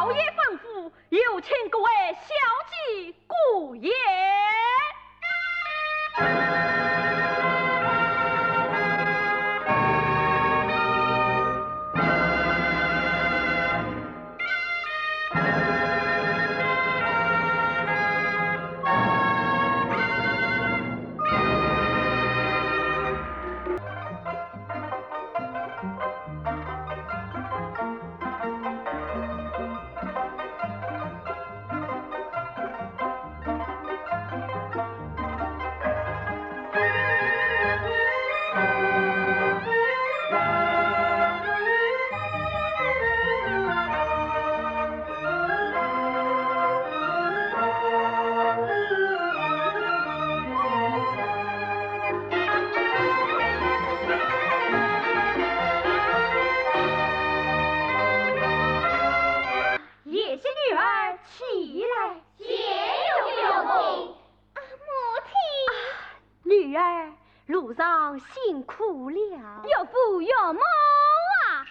老爷吩咐，有请各位小姐过夜。路上辛苦了，岳父岳母啊！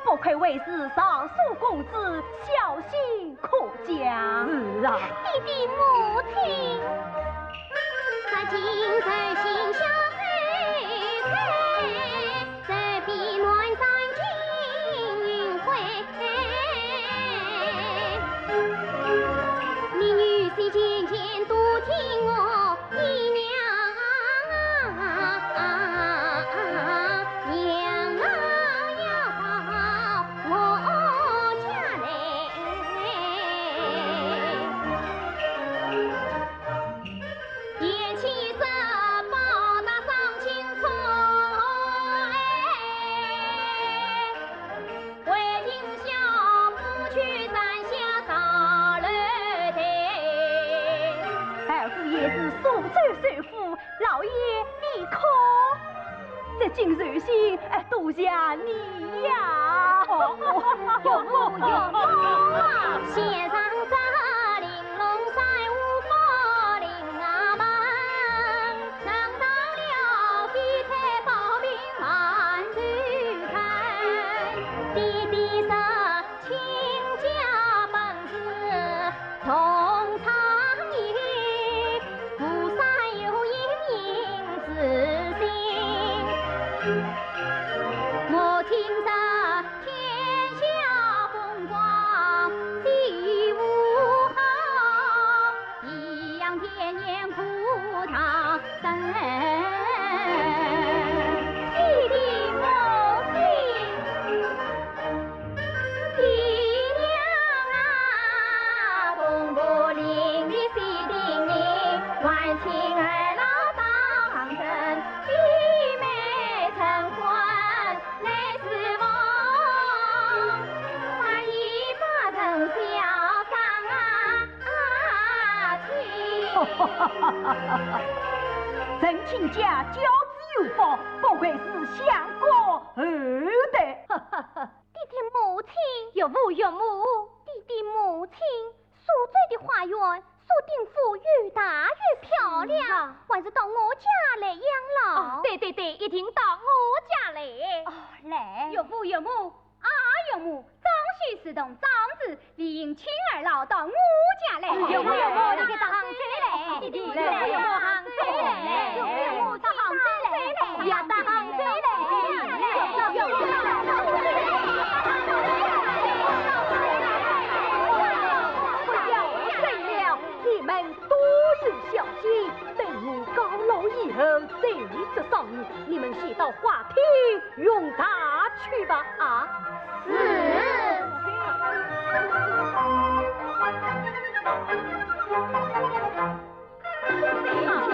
不愧为是尚书公子，小心可嘉。是啊，弟弟母亲，他今日心小黑黑，这比暖山金辉。你女婿渐渐多听我姨娘。今日心多谢你呀！有木啊，先上这玲珑山五福临啊门，等到了比才保平万岁臣，弟弟是亲家本是同苍蝇，菩萨有因自心。我听着天下风光喜无好，一样天年苦长生。弟弟母亲，爹娘啊，风不灵的西丁宁，万亲儿老当真。成婚来是望，我一把成小丧陈亲家教子有方，不愧是相国后代。弟弟母亲，岳父岳母，弟弟母亲所在的花园，所定府越大越漂亮，还是到我家来养老。对，一定到我家来。来，岳父岳母，岳母，张旭是同长子领亲儿老到我家来。岳父岳母，你给到杭州来，弟弟岳父岳母杭州来，岳父岳母到杭州来，要到杭州来，岳父到花厅用茶去吧。啊，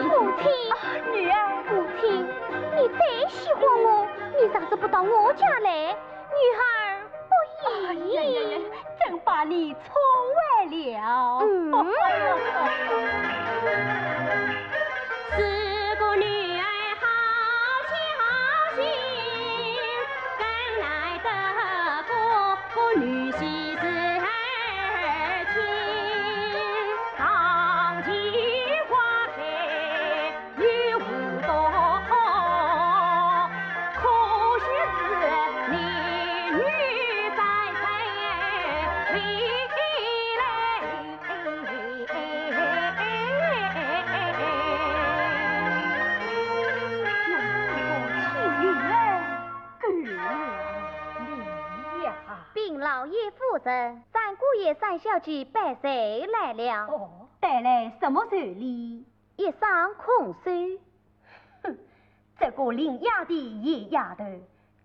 母亲，女儿，母亲，你再喜欢我，你咋是不到我家来？女儿不宜。真把你错为了。是个女儿好小心，跟来的个女婿是儿亲，当季花开雨无多，可惜是男女在离禀老爷夫人，三姑爷、三小姐拜谁来了？哦，带来什么寿礼？一双空手。哼，这个伶牙的野丫头，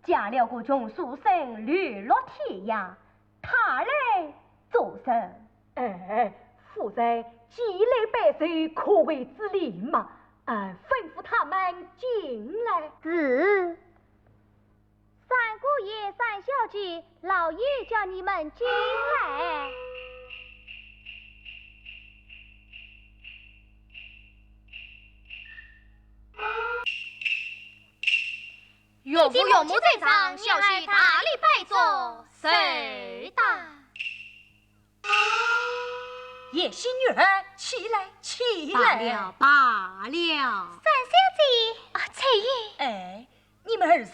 嫁了个穷书生，流落天涯，她来做甚？哎，夫人，既来拜寿，可谓之礼嘛。吩咐他们进来。是。三姑爷、三小姐，老爷叫你们进来。岳父岳母在场，小婿大礼拜坐，谁大？叶希女儿，起来，起来！罢了。三小姐，翠玉。哎，你们二人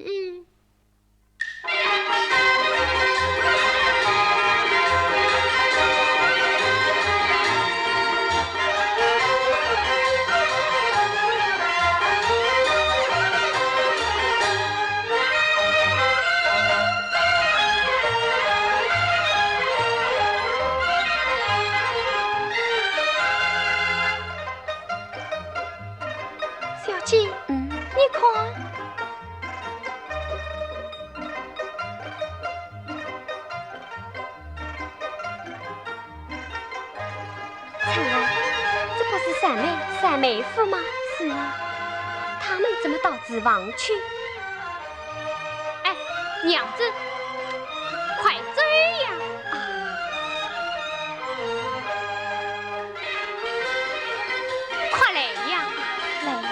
语。小姐，你看。翠儿，这不是三妹夫吗？是啊，他们怎么到纸房去？哎，娘子，快追呀！快来呀！来了。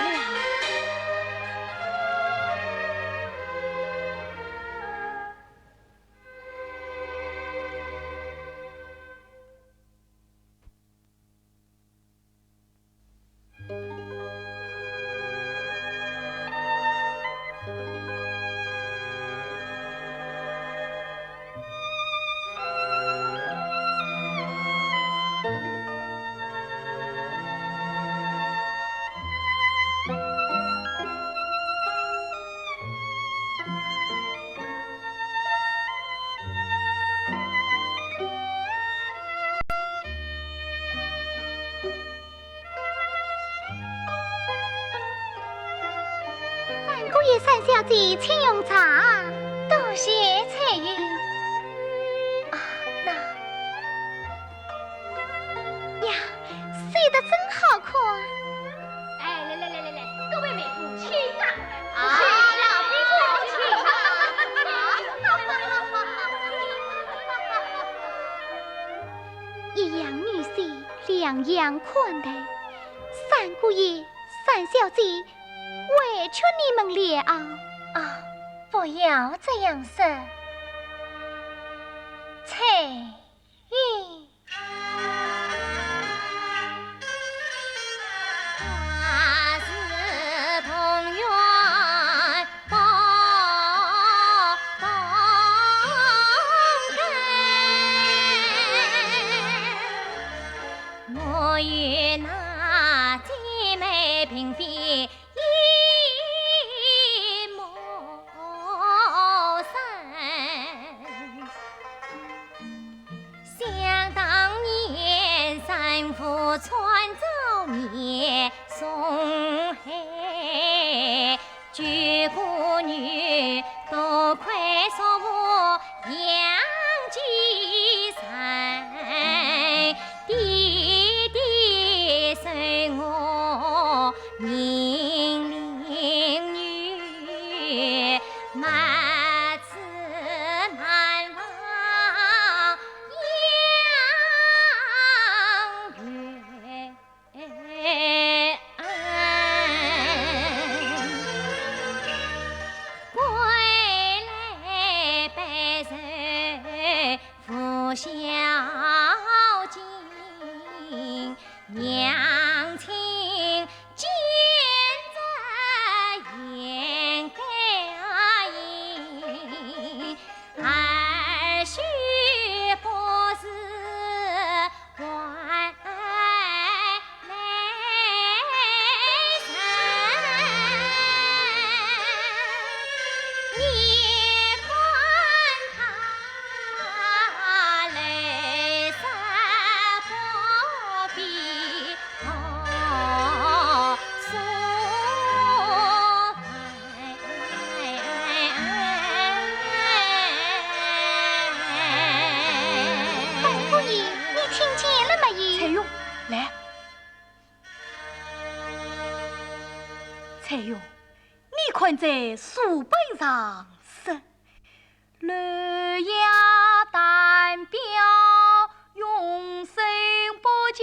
姑爷三小姐请用茶，多谢翠玉。啊，那呀，睡得真好看。哎，来，各位妹夫，请啊！啊，老兵父请。一样女婿，两样款待。三姑爷、三小姐。委屈你们了啊！不要这样说，翠玉。他是同源报东根，我与那姐妹嫔妃。穿着面送黑，举姑女多亏说我杨继山，弟弟生我命令女，马子难郎。小金娘亲见着眼盖银，儿媳不是外来人，你看他泪洒不必诉范姑爷，你听见了没有？翠玉，来。翠玉，你看在书本上说，绿芽单标，永生不及，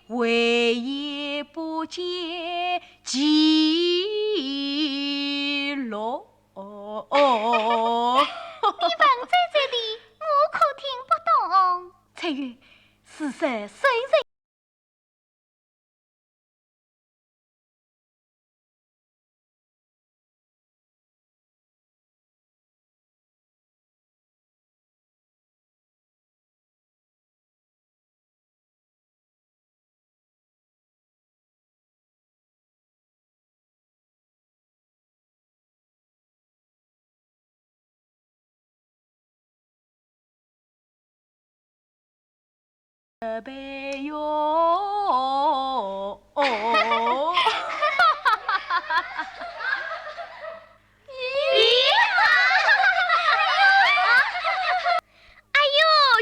为也不见记录。你放在这里，我可听不懂。翠玉，事实虽然。备哟。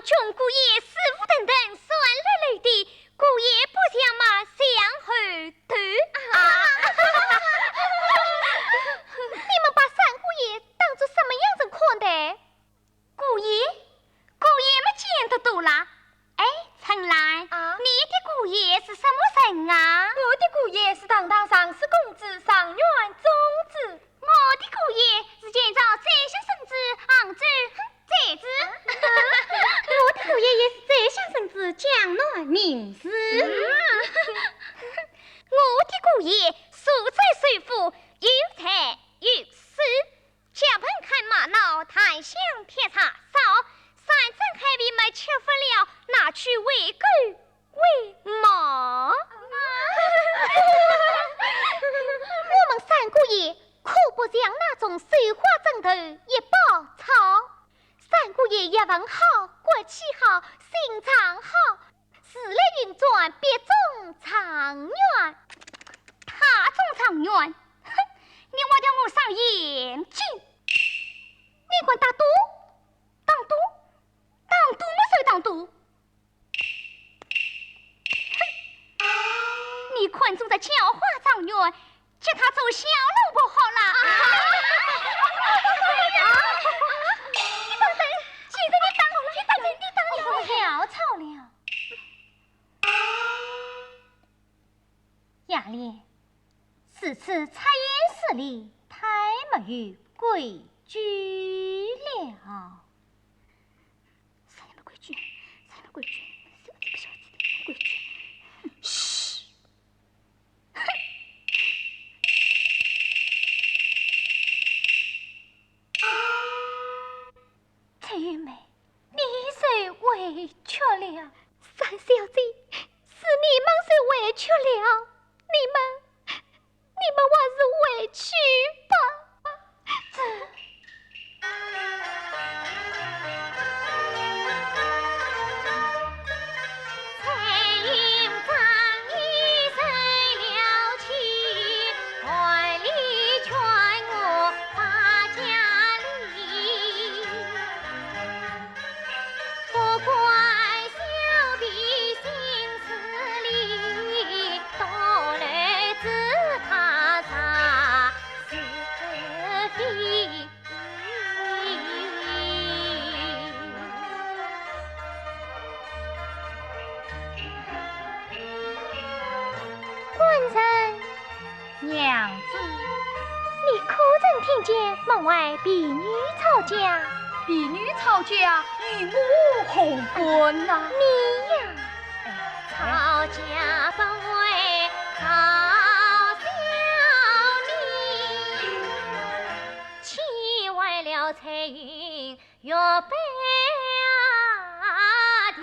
穷姑爷、师傅等等酸累累的，姑爷不想嘛向后退啊！你们把三姑爷当作什么样子看待？姑爷们见得多啦。哎，陈兰，你的姑爷是什么人啊？我的姑爷是堂堂上世公子，上元宗子。我的姑爷是见着宰相圣子，杭州宰子。我的姑爷也是宰相圣子，江南名士。我的姑爷素在水府，有才有势，脚盆看马闹，檀香贴茶烧，山珍海味没吃不了，拿去喂狗喂马。我们三姑爷可不像那种绣花针头一包草。三姑爷一文好，国气好，心肠好，时来运转，别中长远。他中长远，哼！你挖掉我上眼睛，你管打赌？当赌？当赌么算当赌？哼！你看中的狡猾长远，叫他做小老婆好了。不要吵了，雅莲，此次采烟事里太没有规矩了。啥样的规矩？啥样的规矩？这个小子的规矩。嘘。蔡玉梅。你受委屈了，三小姐，是你们受委屈了，你们还是回去吧。蔡云章已受了气，怀里劝我把家里。不怪小弟心思里多来自他啥是非。官人，娘子，你可曾听见门外婢女吵架？婢女吵架，与我何关呐？你呀，吵架不为好小你，气坏了彩云月白的。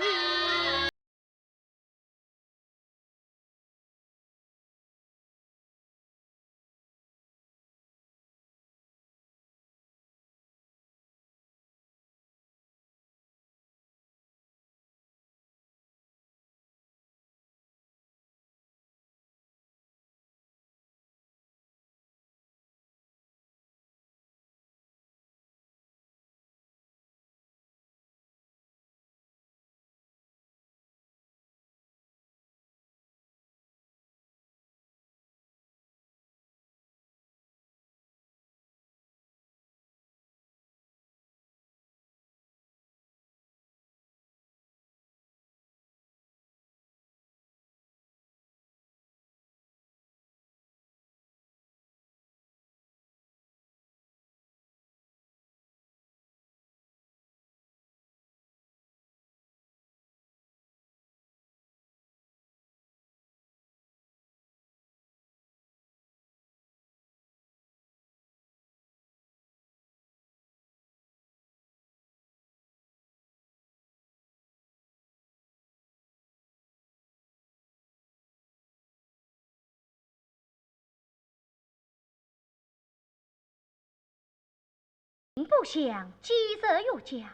不想今日有家，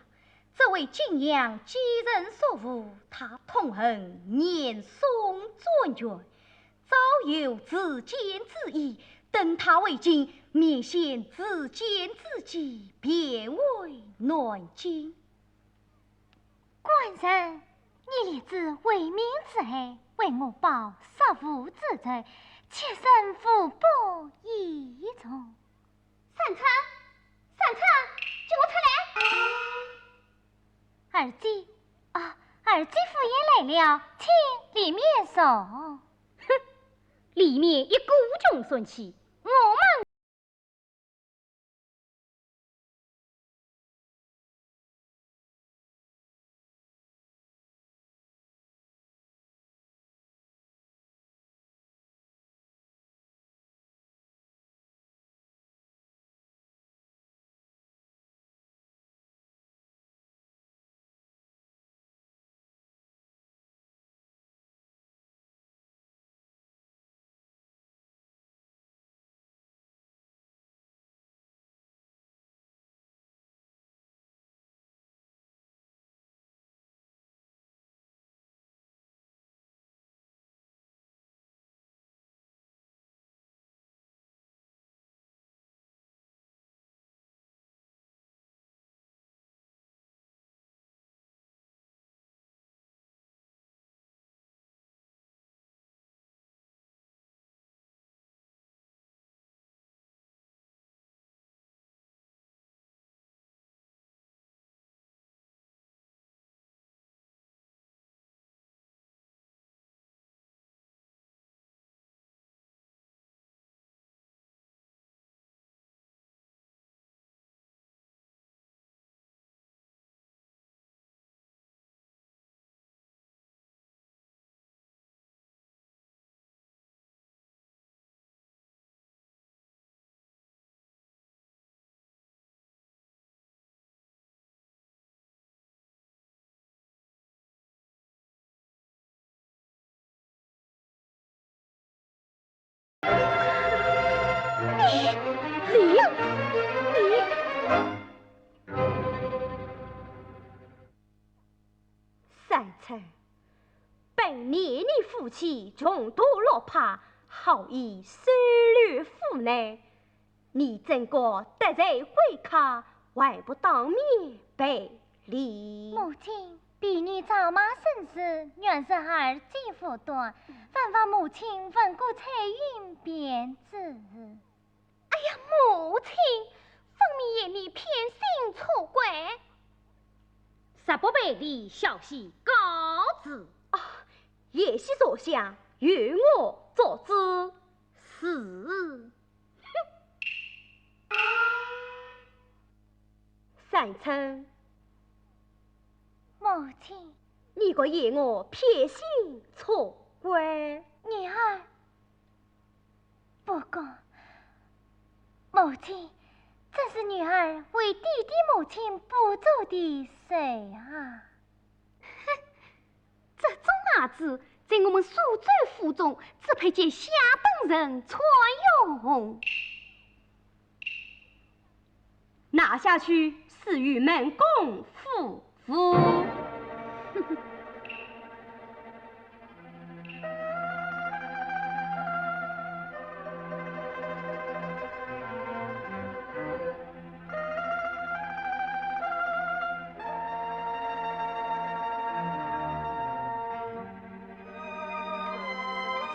这位景阳几人所负，他痛恨年宋专权，早有自荐之意。等他为京，免显自荐之机，便为南京。官人，你立志为民之害，为我报杀父之罪，妾身腹不义从。三成，三成，叫我出来。二姐，二姐夫也来了，请里面坐。哼，里面一股穷顺气，我们。三成，本年你夫妻重度落魄，好以收留父内，你怎个得罪贵客，还不当面赔礼？母亲，比你早马生事，原是儿姐夫断，反望母亲问过彩云便知。哎呀，母亲，分明言你偏心错怪。十不赔礼，小婿告辞。叶希所想，由我做主。是。三成，母亲，你个言我偏心错怪。女儿，不过，母亲，这是女儿为弟弟母亲补做的谁啊？哼，这种儿子在我们苏州府中，只配见下等人传用。拿下去，是与门公夫妇。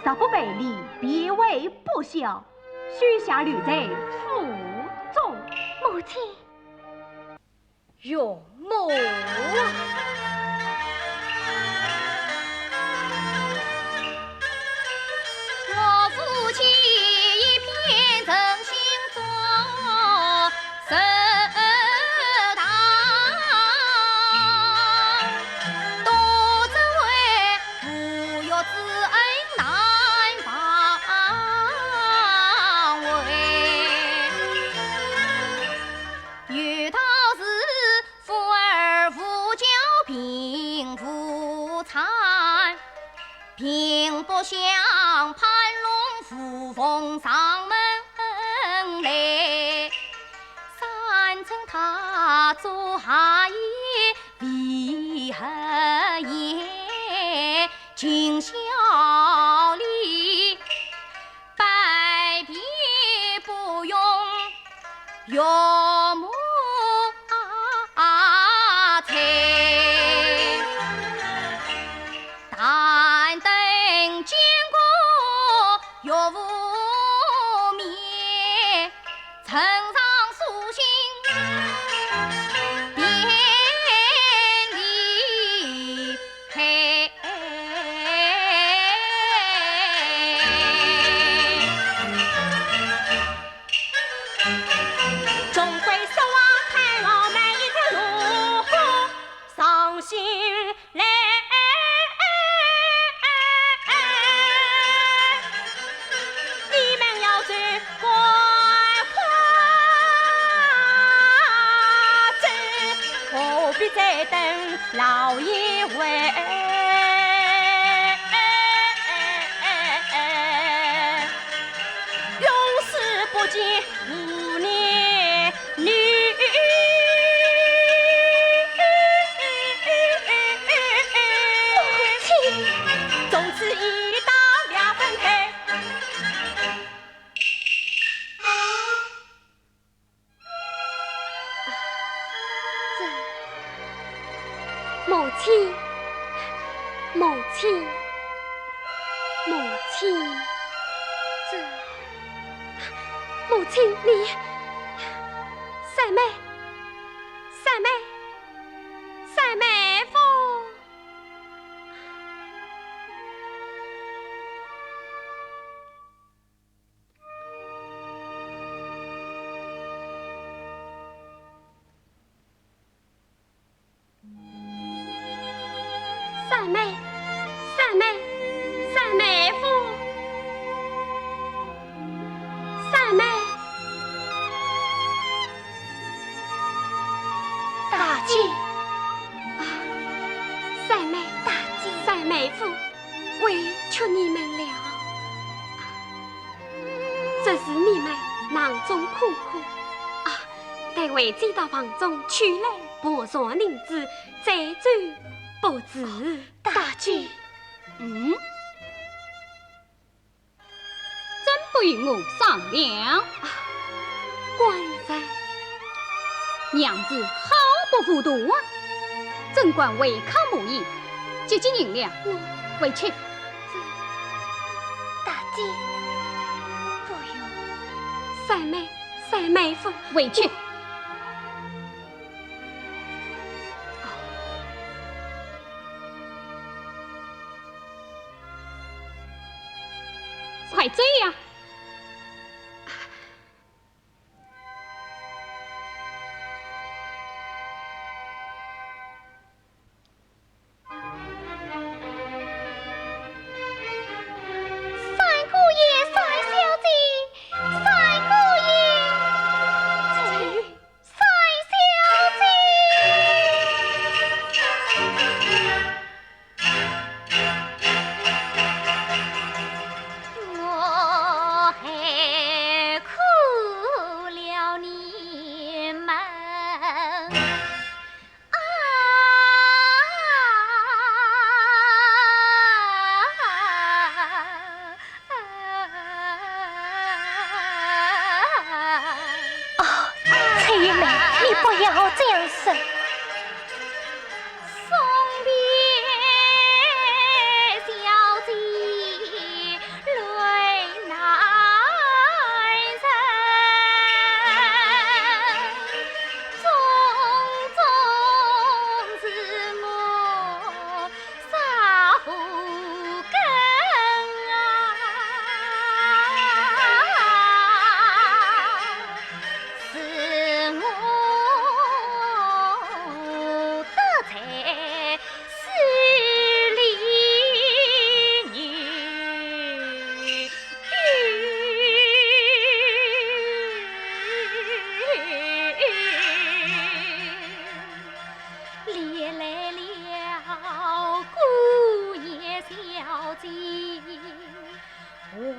十不赔礼，别为不孝，须下留在府中。母亲，岳母。我夫妻一片真心做守堂，多只为父岳之恩难忘回，遇到是父儿父教贫富惨，并不想攀龙附凤上门来，三成他做下意无眠，呈上书信便离开。终归失望，看我们一直如何伤心来。你们要走，赶快走，何必再等老一位？永世不见无念女。从此一刀两分开。母亲，母亲，母亲，母亲，你三妹，三妹，三妹夫。三妹，三妹，三妹夫，三妹，大姐，三妹，大姐，三妹夫，委屈你们了。这是你们囊中苦苦啊，待回追到房中取来薄上银子，再转不迟。大姐，真不与我商量。官人，娘子好不糊涂啊！尽管违抗母意，接近银两，回去。大姐，不用。三妹，三妹夫，回去。快追呀！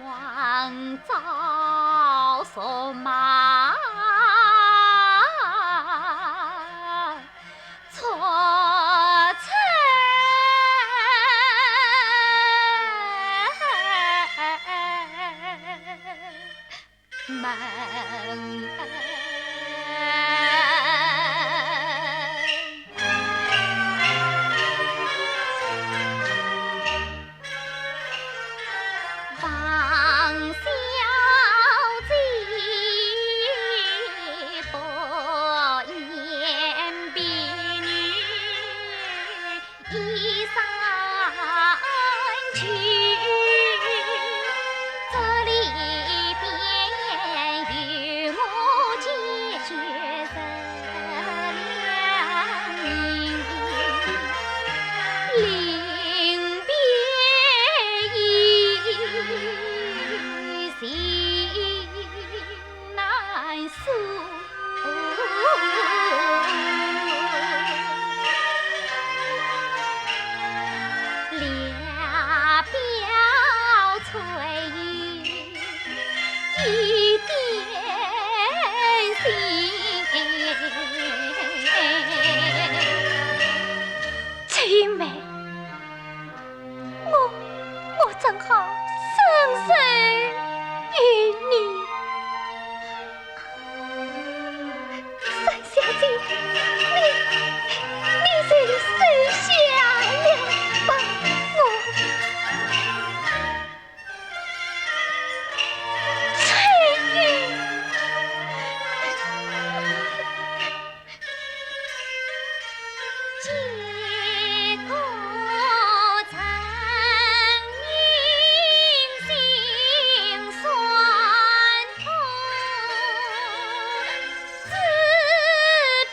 王昭索马错称门。王氏一上去，这里边与我结绝人两人，临别意，心难诉。俩表翠玉一点心，青梅，我正好深深与你。三小姐，你是收下了吧？我翠玉，结果曾因心酸痛，自比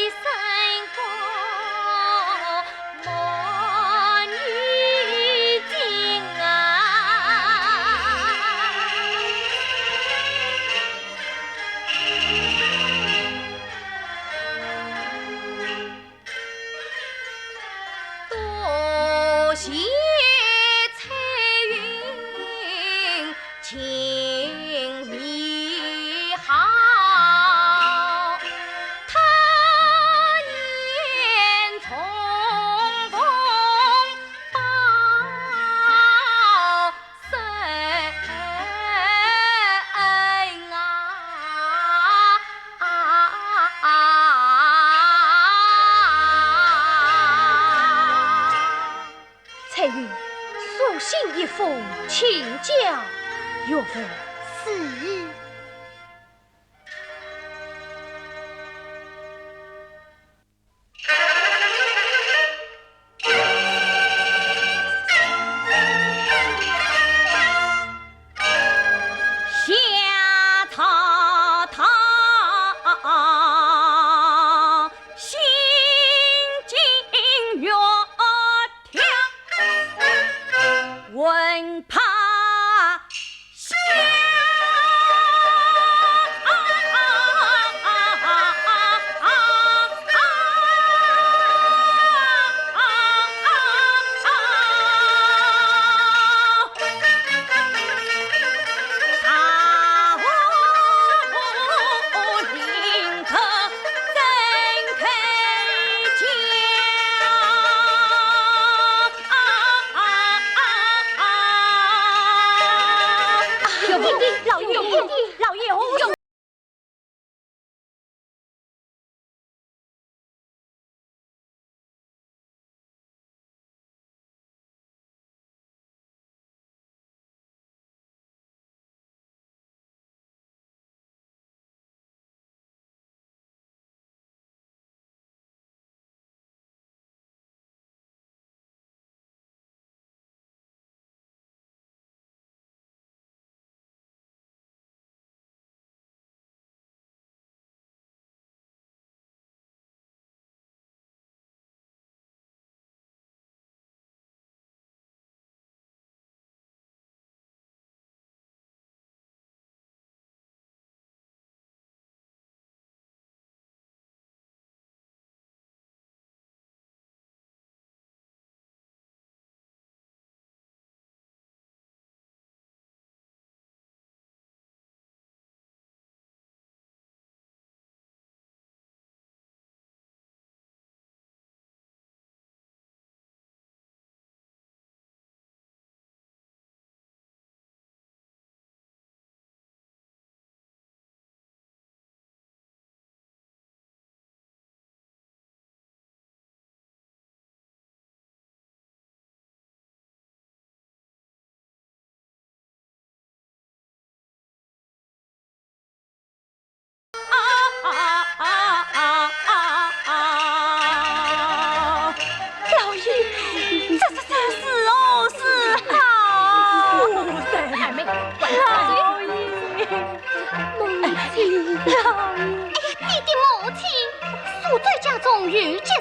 身过莫女情啊。多谢彩云情意好，他年重逢报深恩彩云书信一封，请教岳父。是。下草堂，心惊月跳，问怕下。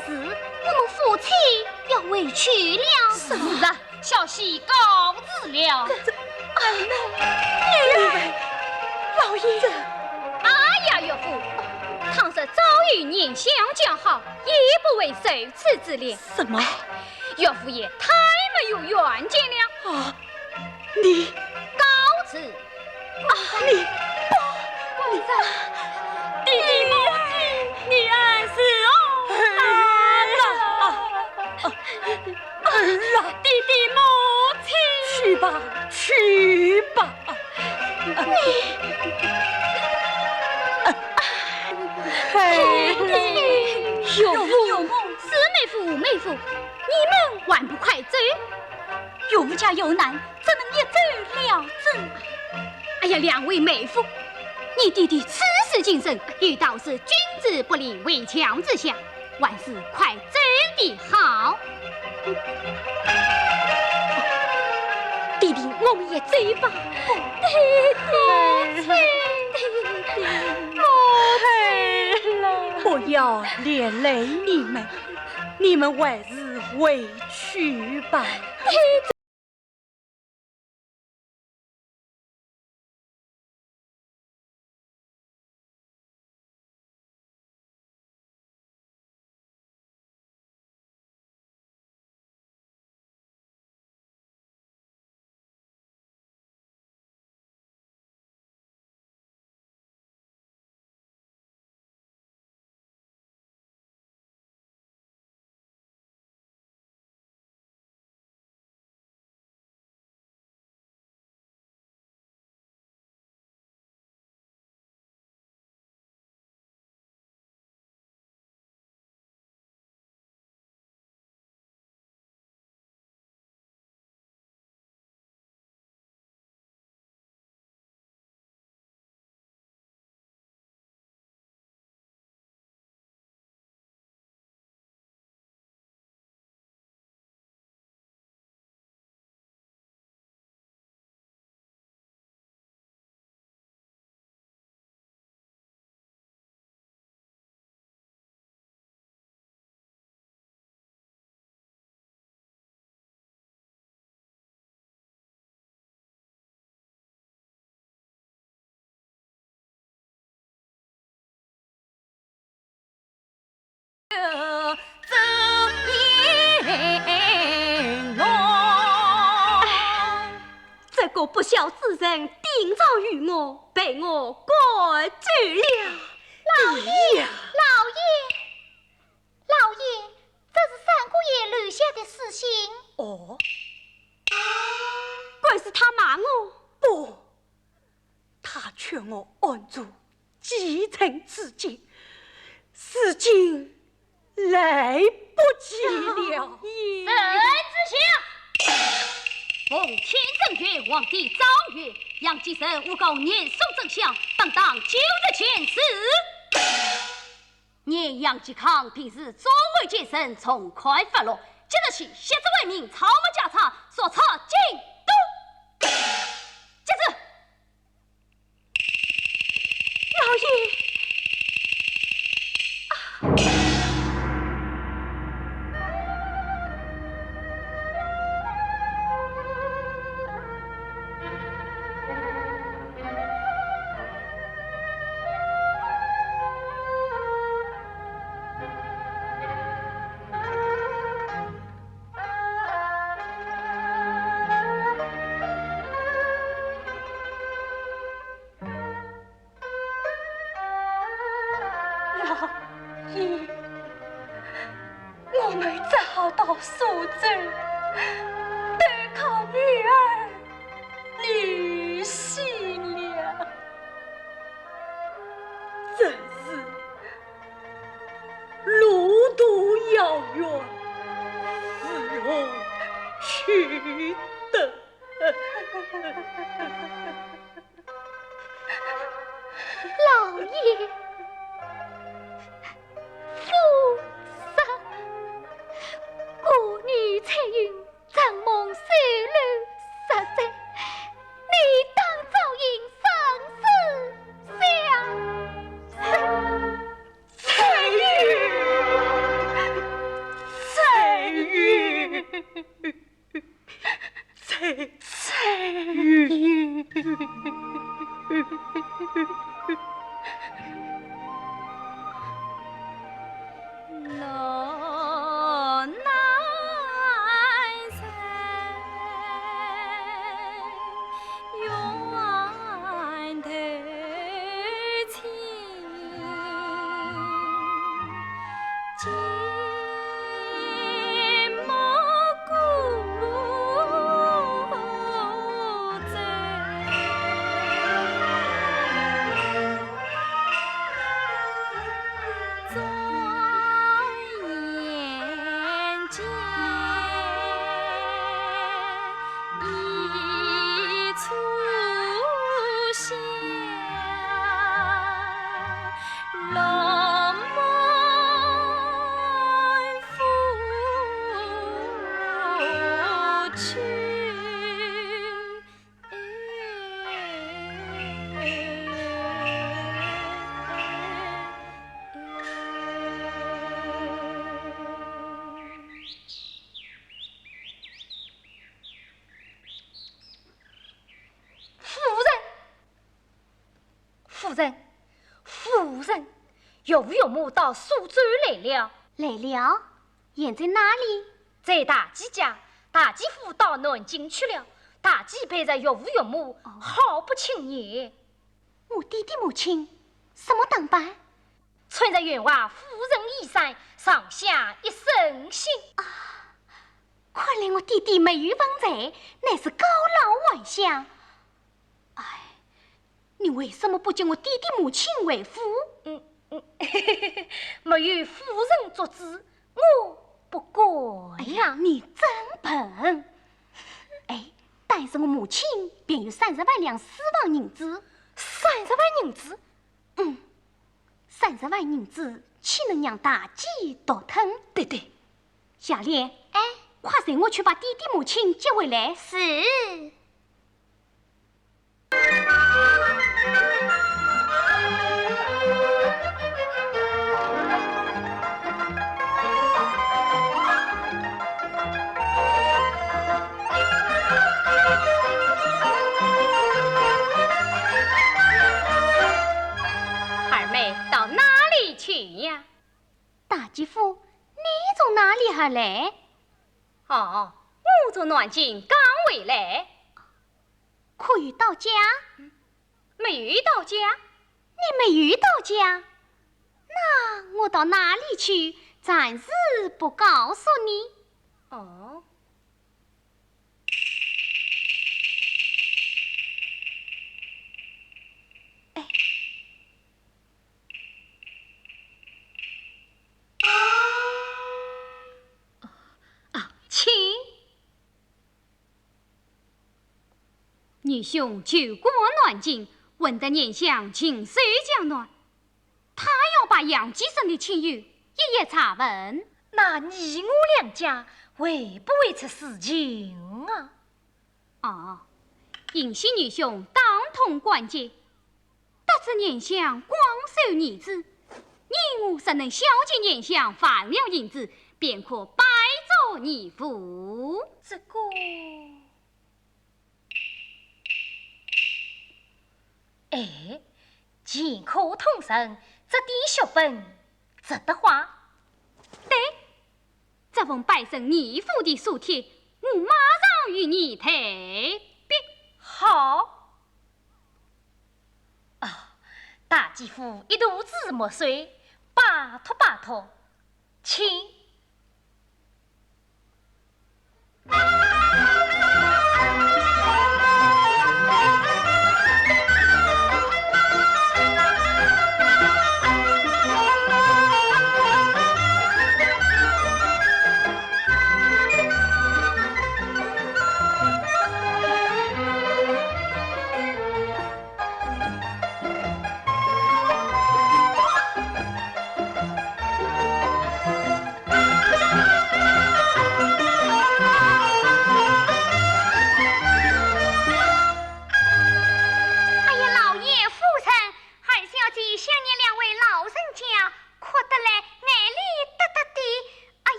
事，我们夫妻要回去了。是啊，小婿告辞了。女儿，老爷子，哎呀，岳父，倘是早与您相讲好，也不会受此之烈。什么？岳父也太没有远见了。啊，你告辞。你官长，弟弟母亲，你安是弟弟母亲，去吧，去吧。有母，是妹夫，你们还不快走？岳父家有难，怎能也走了之？哎呀，两位妹夫，你弟弟此时精神，遇到是君子不立围墙之下，万事快走的好。弟弟，我们也走吧。不要连累你们，你们还是回去吧。这个不孝之人定造于我，被我赶走了。老爷，这是三姑爷留下的私信。哦，怪是他骂我。不，他劝我按住继承之计，事情来不及了。之下，奉天正月皇帝诏曰：杨继生诬告年宋丞相，当当9日前死。念杨继康平时作为奸臣，从快发落，今日起挟制为民，草木家产，所策尽都。接着，老爷。我们只好到苏州对抗女儿女婿了。真是路途遥远，是何去得？老爷，父上，孤女彩云，长梦受路实在，你当早应生死相。彩云。夫人，岳父岳母到苏州来了。来了，现在哪里？在大姐家，大姐夫到南京去了。大姐陪着岳父岳母，好不亲热。我弟弟母亲什么打扮？穿着原话夫人衣衫，上下一身新。看来我弟弟美玉芳才，乃是高老外相。哎，你为什么不叫我弟弟母亲为夫？没有夫人做主，我不管呀。你真笨！哎，但是我母亲便有30万两私房银子。30万银子？30万银子岂能让大姐独吞？对，小莲，快随我去把弟弟母亲接回来。是。二妹到哪里去呀？大姐夫，你从哪里还来？哦，我从南京刚回来。可有到家？没遇到家。你没遇到家？那我到哪里去？暂时不告诉你。哦。请女兄救过南京，闻得念想情绪将暖，他要把杨继生的情由一一查问。那你我两家为不为这事情啊？应惜女兄当同关节，得知念想光收儿子，你我实能孝敬念想，还了银子，便可拜做义父。这个，健口通神，这点血本，值得花。对，这封拜神义父的书帖，我马上与你提笔。好。大姐夫一肚子墨水，拜托，请。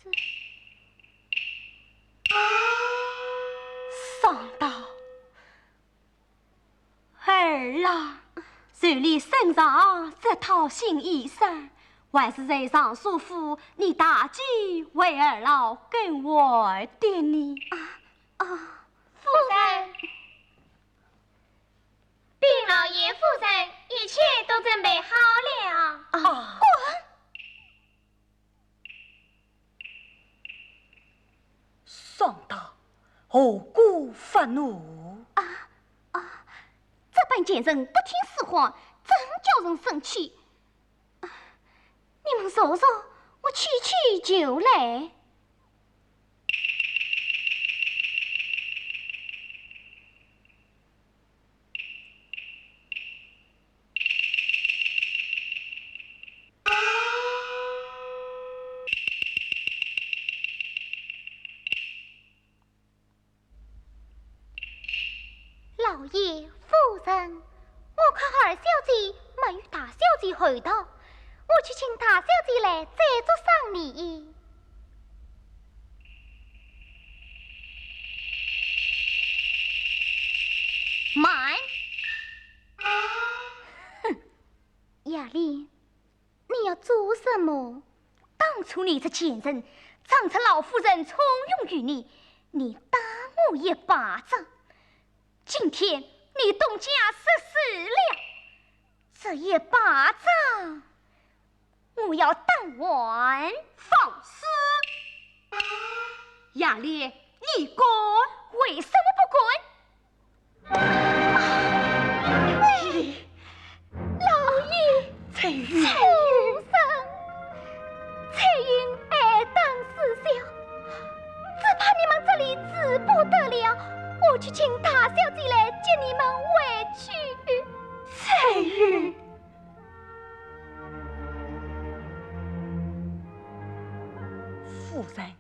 子。上道，儿啊，虽你身上这套新衣裳，还是在上叔父你大姐为儿老跟我的呢。夫人，禀老爷夫人，一切都准备好了。上道，何故发怒？这般奸人不听使唤，真叫人生气。你们说说，我去就来。老爷夫人，我看二小姐没与大小姐回到，我去请大小姐来再做丧礼。慢！哼，雅丽，你要做什么？当初你这贱人，仗着老夫人宠用于你，你打我一巴掌。今天你东家失势了，这一巴掌我要当完。放肆！雅丽，你滚！为什么不滚？老爷，翠玉，夫人，翠云爱当思小，只怕你们这里治不得了。我去请大小姐来接你们回去。翠玉，夫人，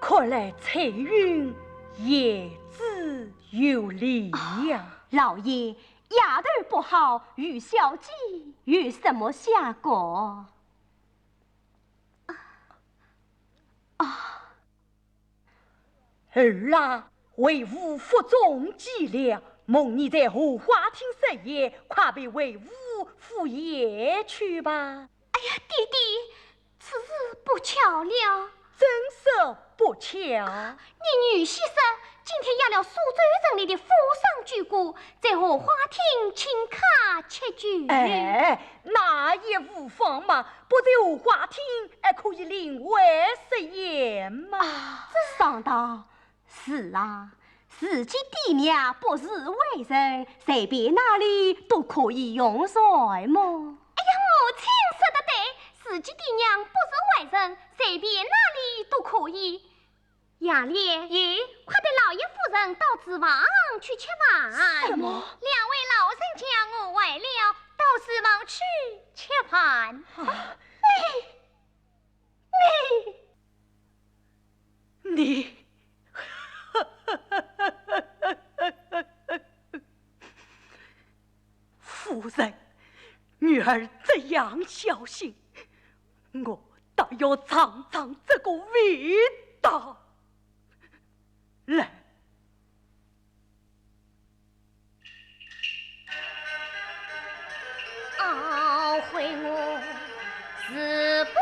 看来翠云言之有理呀。老爷，丫头不好，与小姐有什么下过？儿啊，为吾负重脊梁，蒙你在荷花厅设宴，快别为吾赴宴去吧。哎呀，弟弟，此事不巧了。真是不巧。你女婿生今天押了苏州城里的府上举国，在荷花厅请客吃酒。哎，那也无妨嘛，不在荷花厅，还可以另外设宴嘛。上道，是啊，自己爹娘不是外人，随便哪里都可以用膳么。哎呀，母亲说得对，自己爹娘不是外人，随便哪里都可以。雅烈，快带老爷夫人到子房去吃饭。什么？两位老人家我外了，到子房去吃饭。你夫人，女儿这样小心，我倒要尝尝这个味道。来，懊悔我是半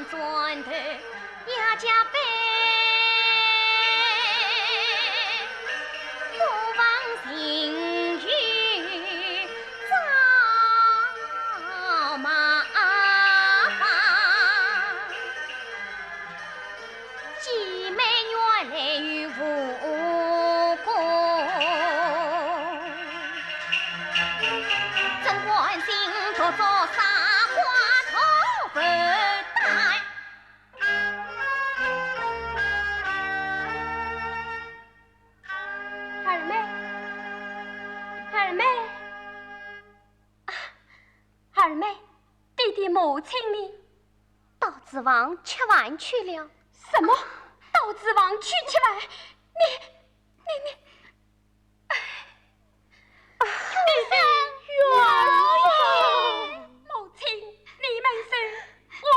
转头也加倍，不枉情欲遭麻烦，姐妹原来与无功，真关心托做撒花头不带。二妹，二妹，二妹，弟弟母亲呢？到子房吃饭去了。什么？到子房去吃饭？你，弟弟，母亲，你们是为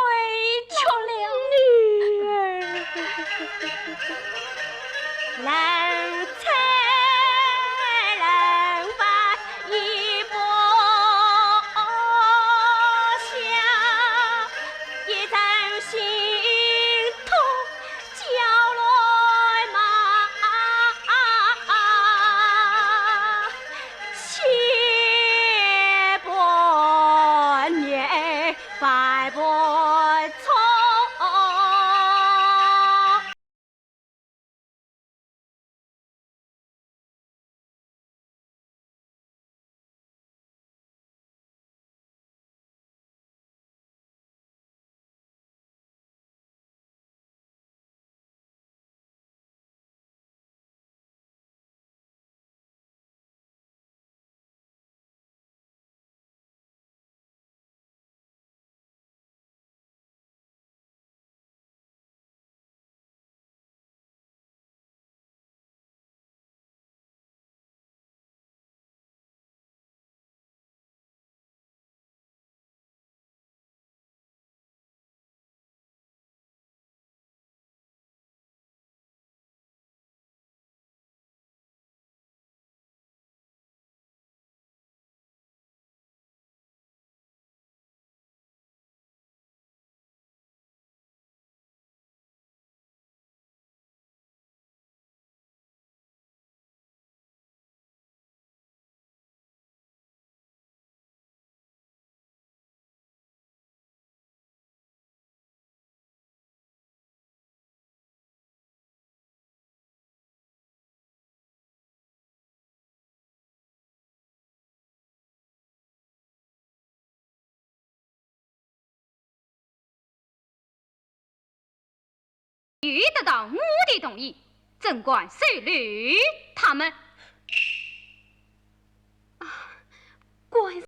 欲得到我的同意，怎管谁律他们？官司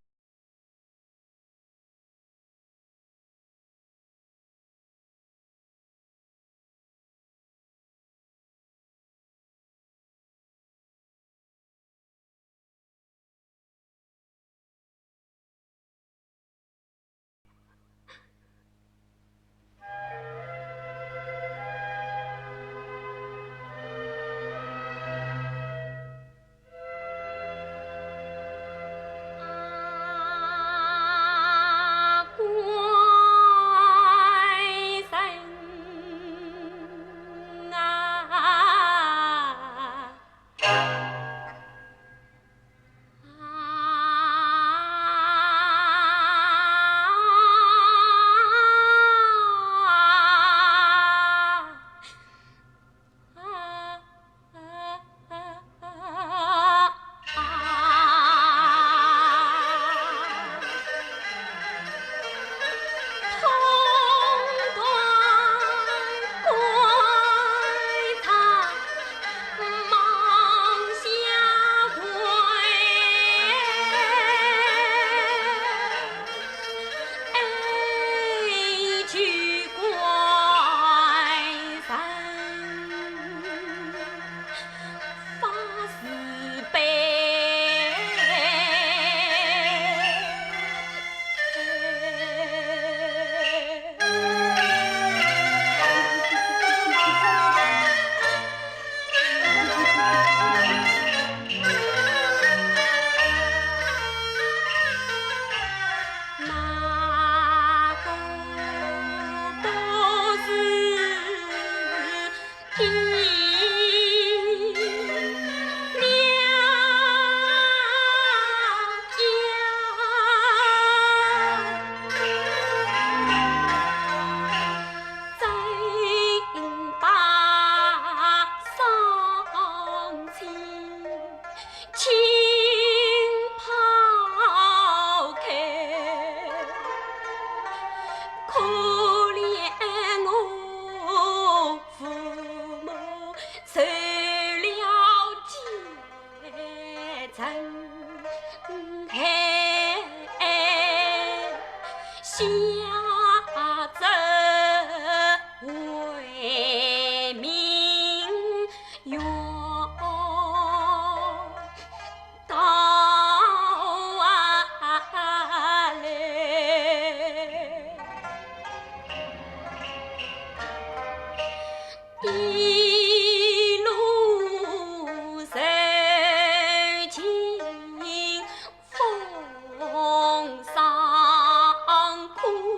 风霜苦。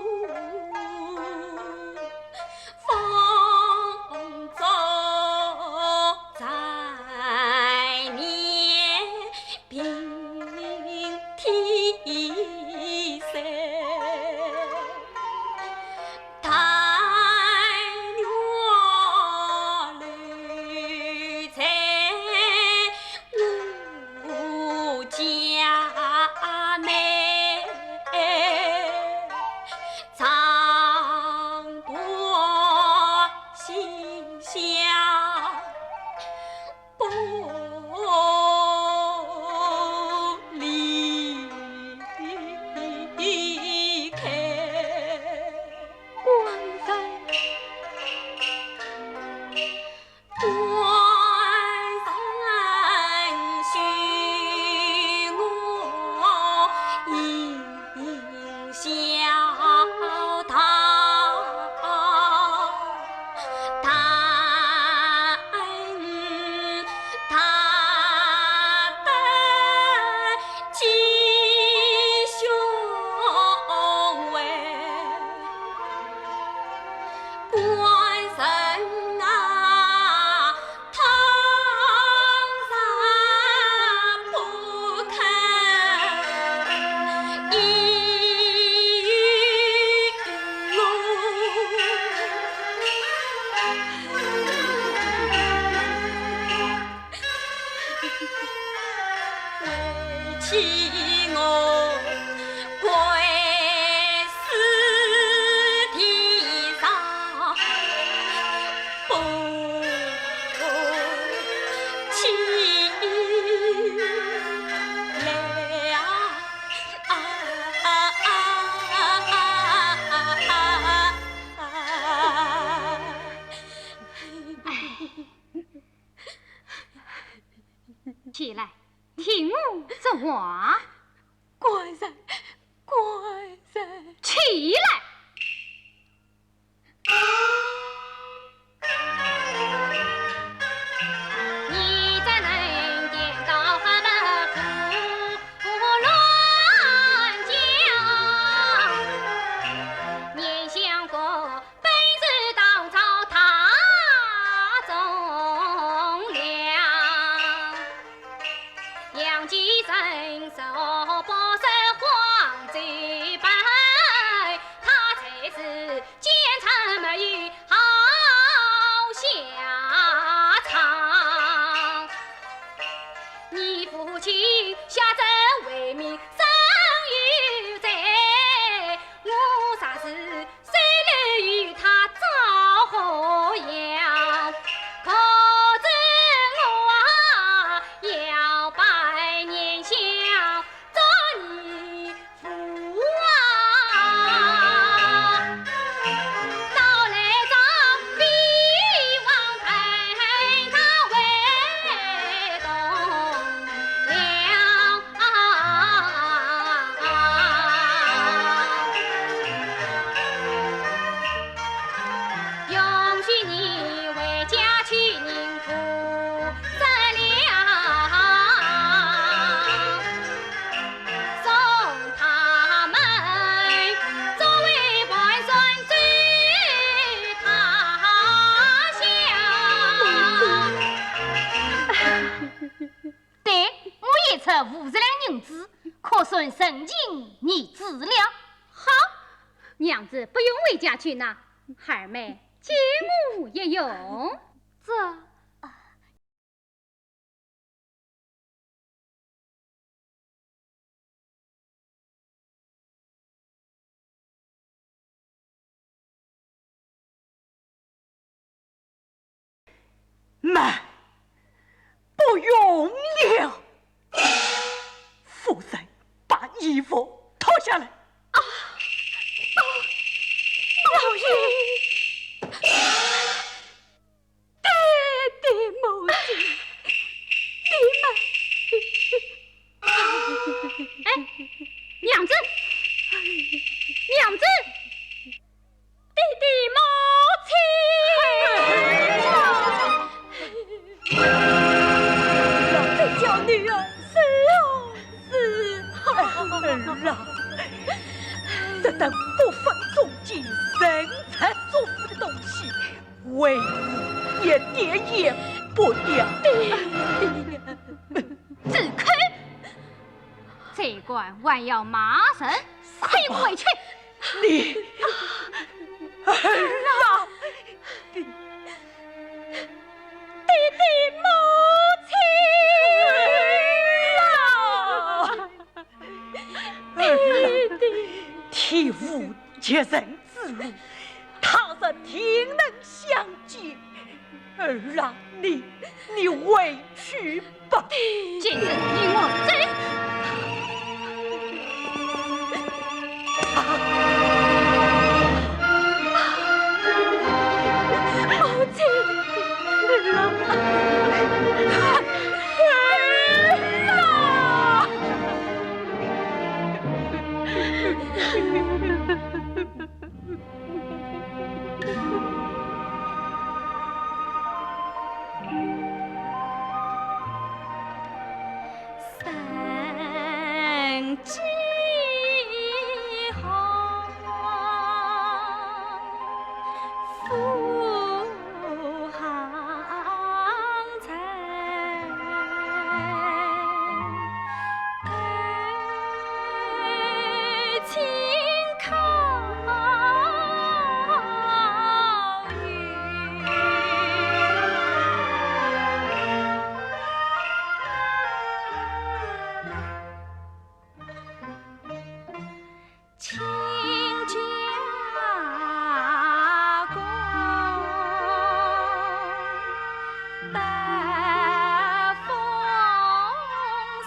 话。官人，官人，起来！你怎能颠倒他的胡乱讲？念想过本是当朝他忠良，杨继身受不受皇贼败，他才是奸臣没有好下场。你父亲下阵为民生有罪，我啥事虽然与他遭何样？可知我啊要拜年相做你父啊，到来张比王陪他为栋梁，容许你为家去宁负责良，送他们作为万岁追他乡。对，我也出50两银子，可算申请儿子了。好，娘子不用为家去拿，孩儿们借我也用。这慢，不用了。夫人，把衣服脱下来。老爷，爹爹母亲，娘子，娘子，弟弟母亲。老子叫女儿是儿啊，这等不分宗籍、生产作福的东西，为父也跌也不了。只看这官还要马上快回去。你儿啊，弟弟母亲儿啊，替吾接人之路，他日定能相见。儿啊，你回去吧。今日与我走。母亲，三季好，富航财，清康亲家公，百丰盛，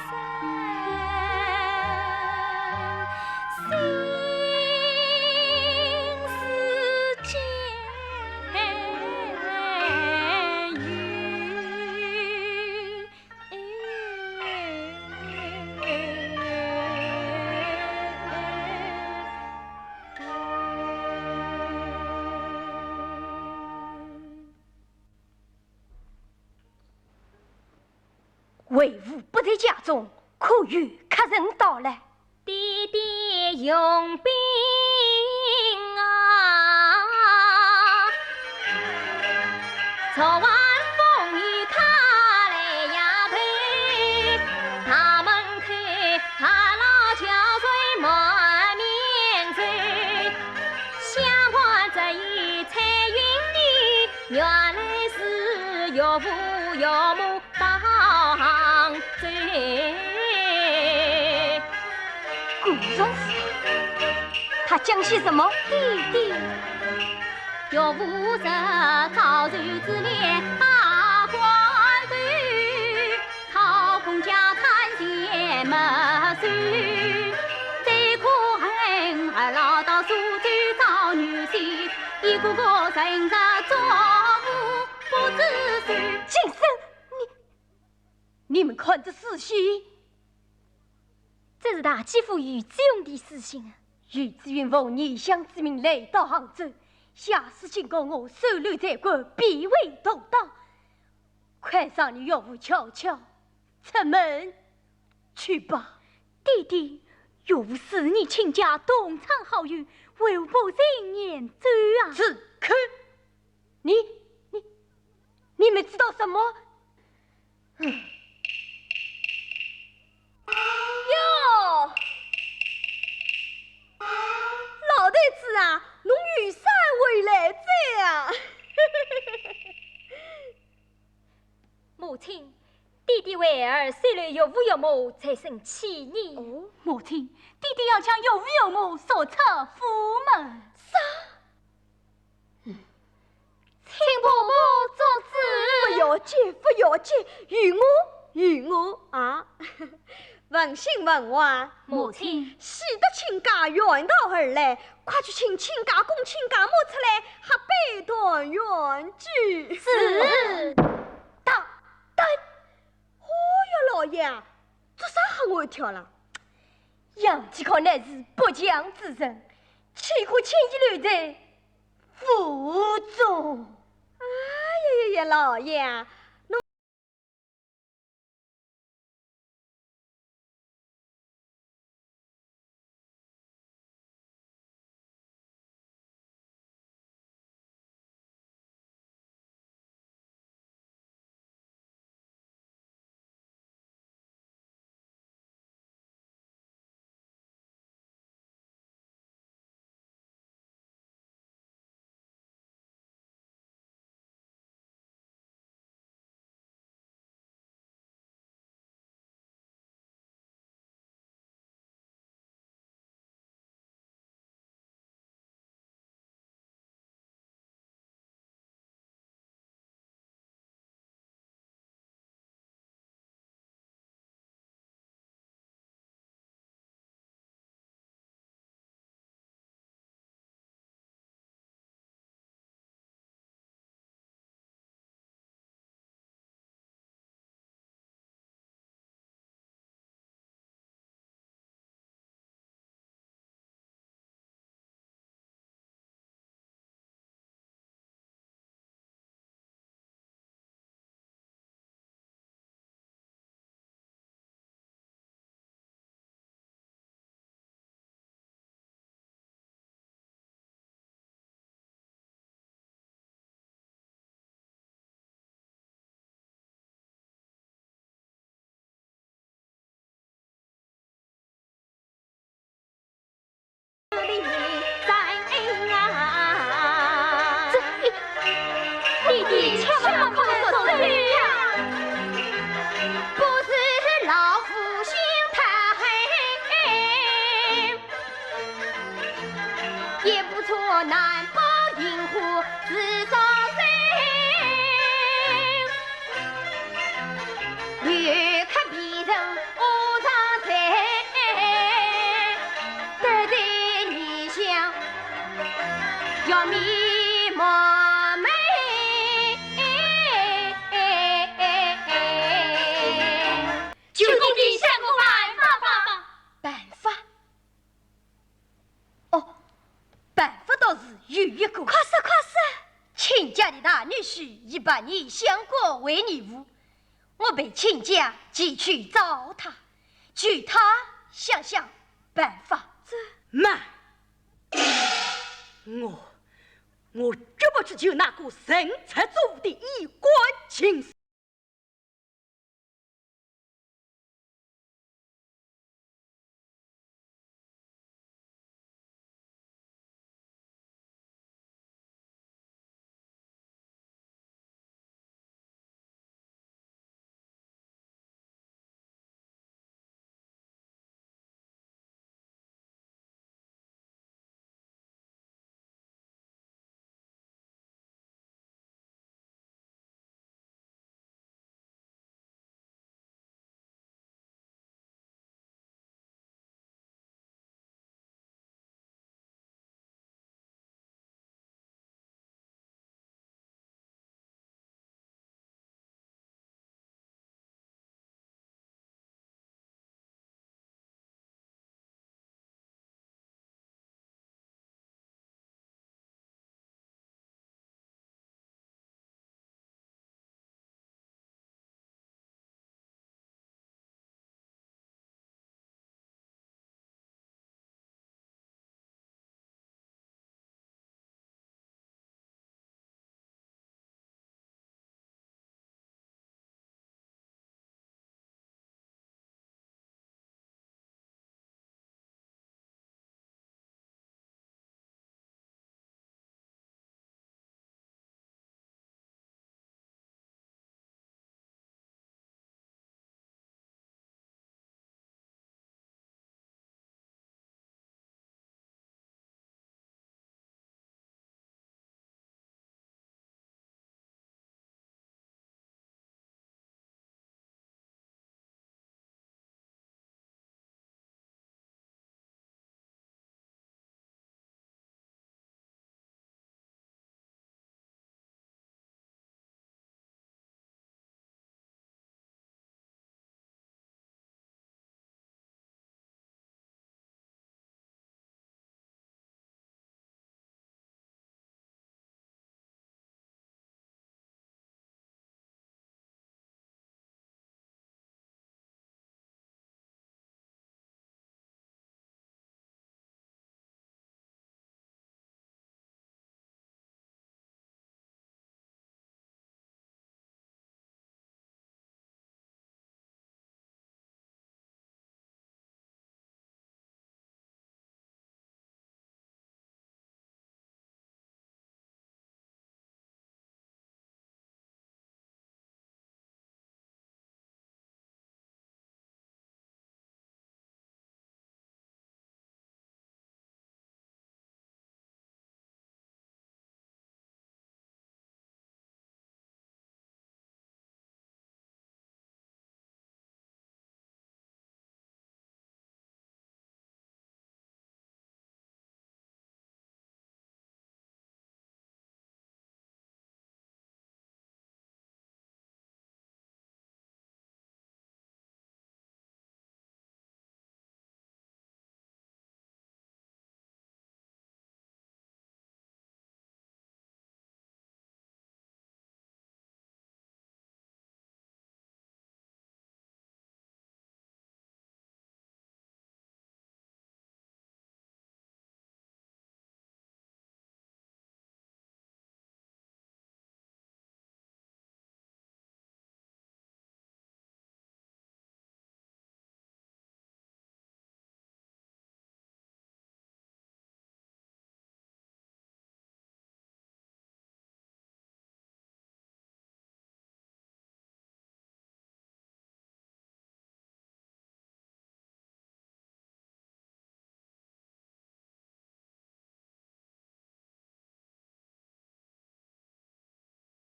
心思间有。为父不在家中，可与客人到来。弟弟用兵啊，昨晚风雨他来呀推，大门开，他老桥水满面醉，相关这一彩云里，原来是岳父岳母当罪。果然是他讲些什么？弟弟，岳父这早日之恋大官队，讨公家产钱没算，再可恨二老到苏州找女婿，一个个人着作恶不知数。金生，你们看这事情。这是大继父于志勇的事情啊！于志云奉异乡之命来到杭州，下士警告我收留在官，必为同党。快上你岳父瞧瞧，出门去吧。弟弟，岳父是你亲家同窗好友，为何不人言走啊？此刻，你们知道什么？哟，老头子啊，侬雨伞回来在啊？母亲，弟弟为儿收留岳父岳母，才生7年。哦，母亲，弟弟要将岳父岳母送出府门。请婆婆做主。不要紧，不要紧，与我啊，问心问话。母亲，喜得亲家远道而来，快去请亲家公、亲家母出来，还悲团圆聚。是。等，哦哟，老爷，做啥吓我一跳了？杨继康乃是不祥之人，岂可轻易留在府中？哎呀，老爷，侬弟弟千万不可说走呀！不是老夫心太黑，也不错难保银河自造身，越看别人无常财，得罪你想要迷茫。有一个，快说！亲家的大女婿已把你相国为女巫，我被亲家寄去找他，据他想想办法。慢，我这不是就那个生财作物的衣冠禽兽。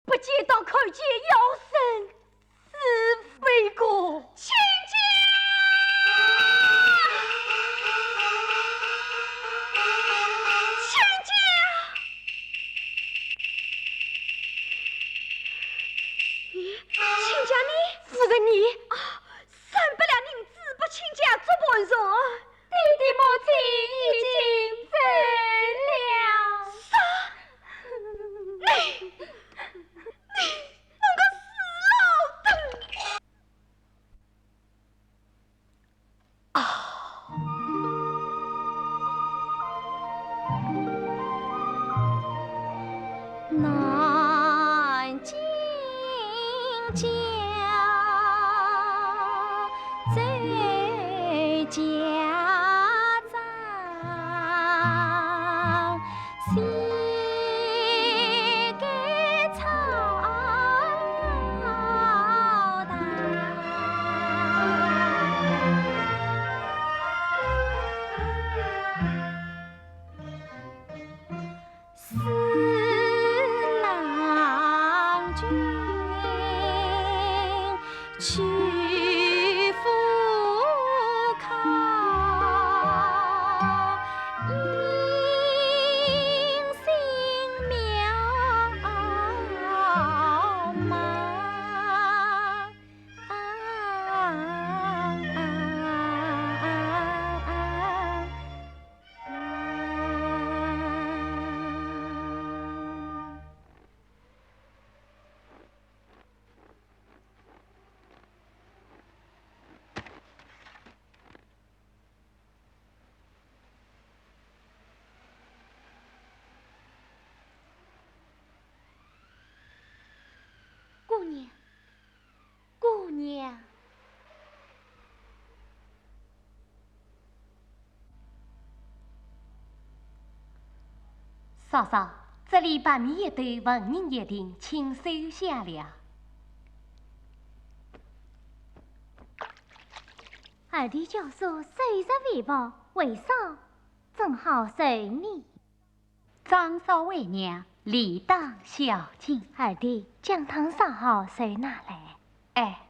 不见到口见要生是非过，亲家，亲家，亲家你夫人你300两银子把亲家做本上，弟弟母亲已经走了。你个死老头！去赴考，因心渺茫。姑娘，姑娘，嫂嫂，这里摆面一对文人约定，请收下了。二弟教唆虽然微薄，为嫂正好随你。张少为娘，理当孝敬。二弟将汤烧好，随拿来。哎。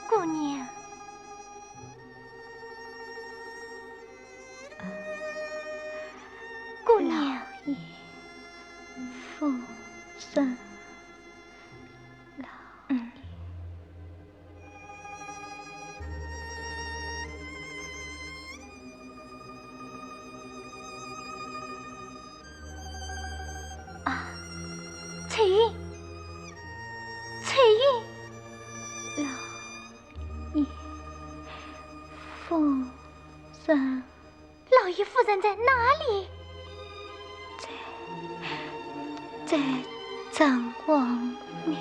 姑娘，姑娘，父生老翠英，翠英。父生老爷夫人在哪里？在张王庙。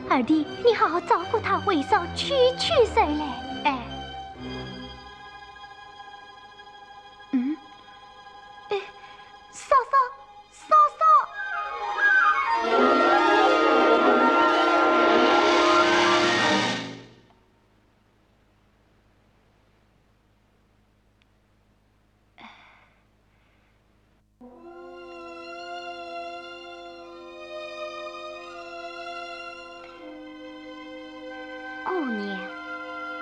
二弟，你好好照顾她，为嫂去谁来？哎。嫂嫂，嫂嫂。姑娘，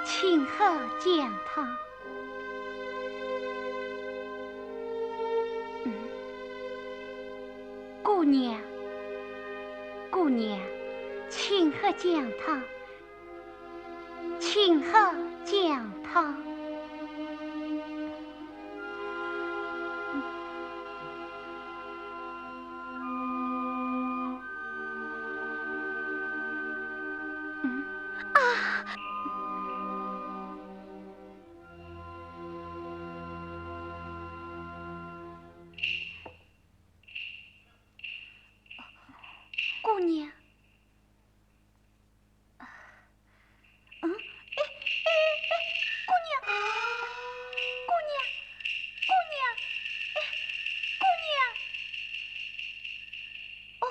请喝姜汤。姑娘，姑娘，请喝姜汤，请喝姜汤。姑娘，姑娘，姑娘，姑娘，姑娘，哦。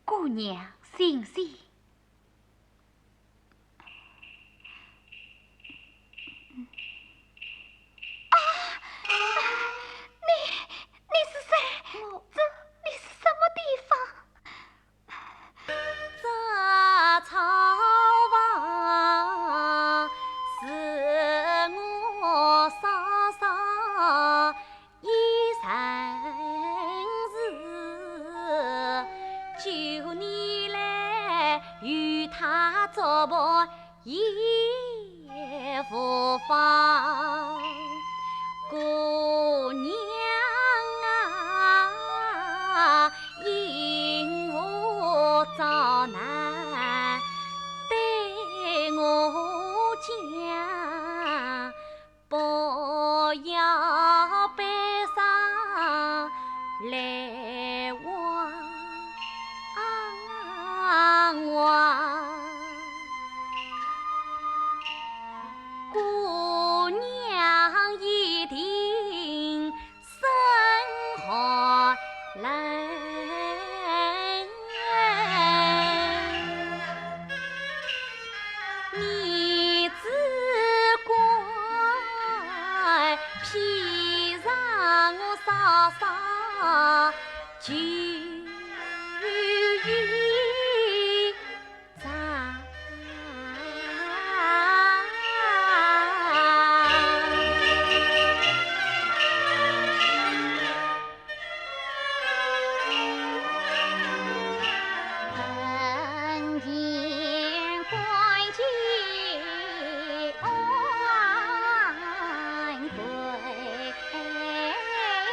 姑娘，醒醒！你是谁？你是什么地方？这草房是我嫂嫂一生日，9年来也无妨。姑娘啊，因我遭难，对我讲，不要悲伤来望望。姑娘一定生好人，你只管披上我稍稍就已长。人言关键安归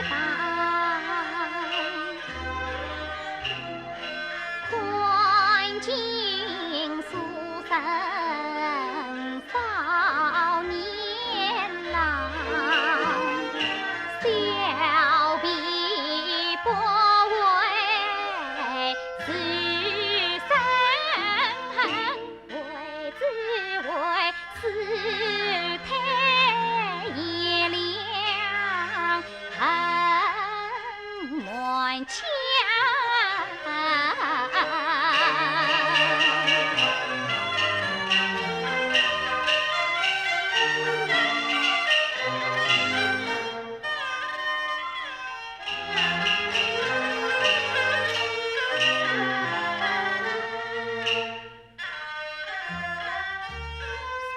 档，宽尽书生少年郎，小婢不为是生，为只为世态炎凉，恨满腔。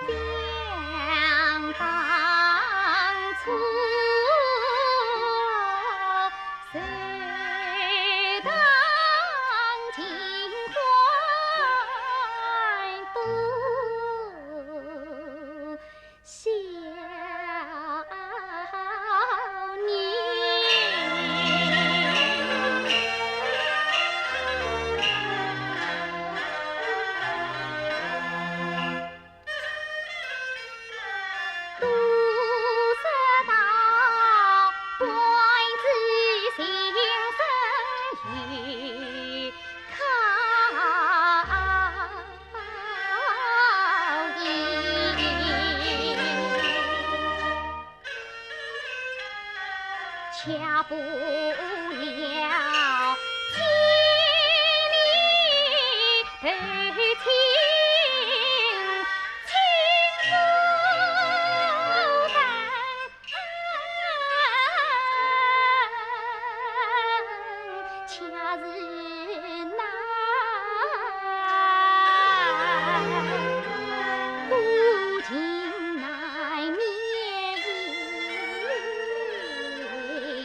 想当初，谁当清欢度小年。都知道官子心生于考验，恰不了千里头情。恰是难，古今难免一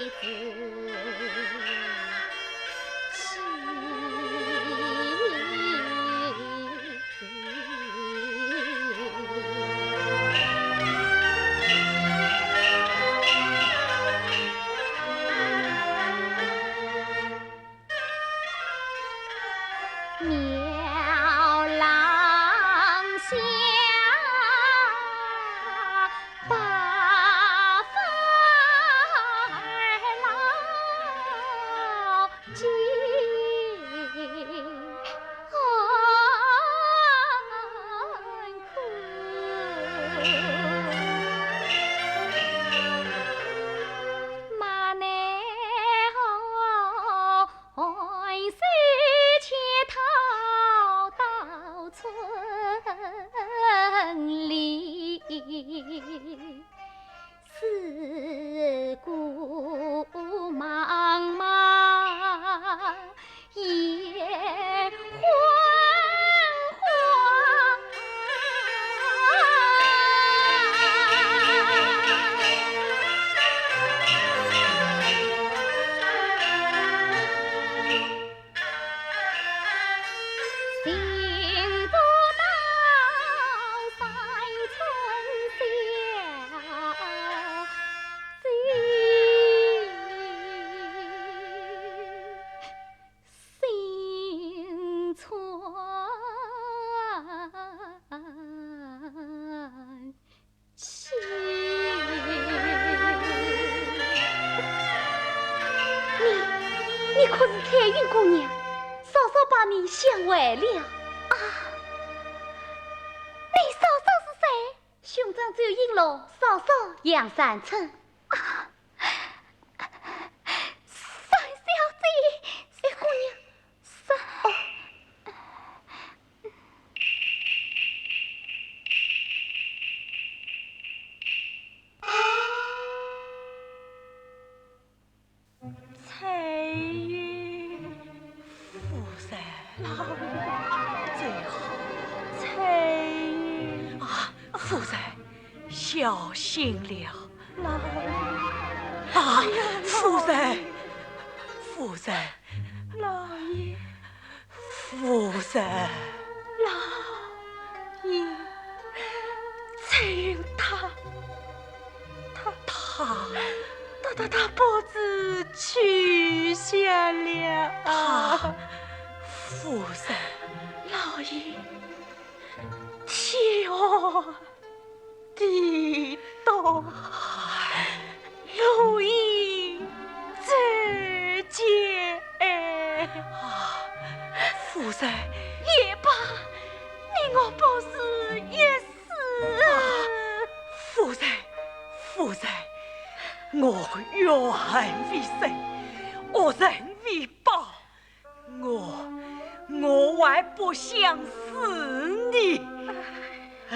字你可是彩云姑娘，嫂嫂把你想坏了啊！你嫂嫂是谁？兄长只有引路，嫂嫂杨三春。三小姐，三姑娘，三。彩云，福山老爷最好。彩云啊，福山，小心了，老爷啊，福山，福山，老爷，福山，老爷，彩云他脖子取下了啊！福山老爷，天地动，如影之间啊！福山也罢，你我不是一死啊！福山。我冤为生，恶人为报，我还不想死你。哎。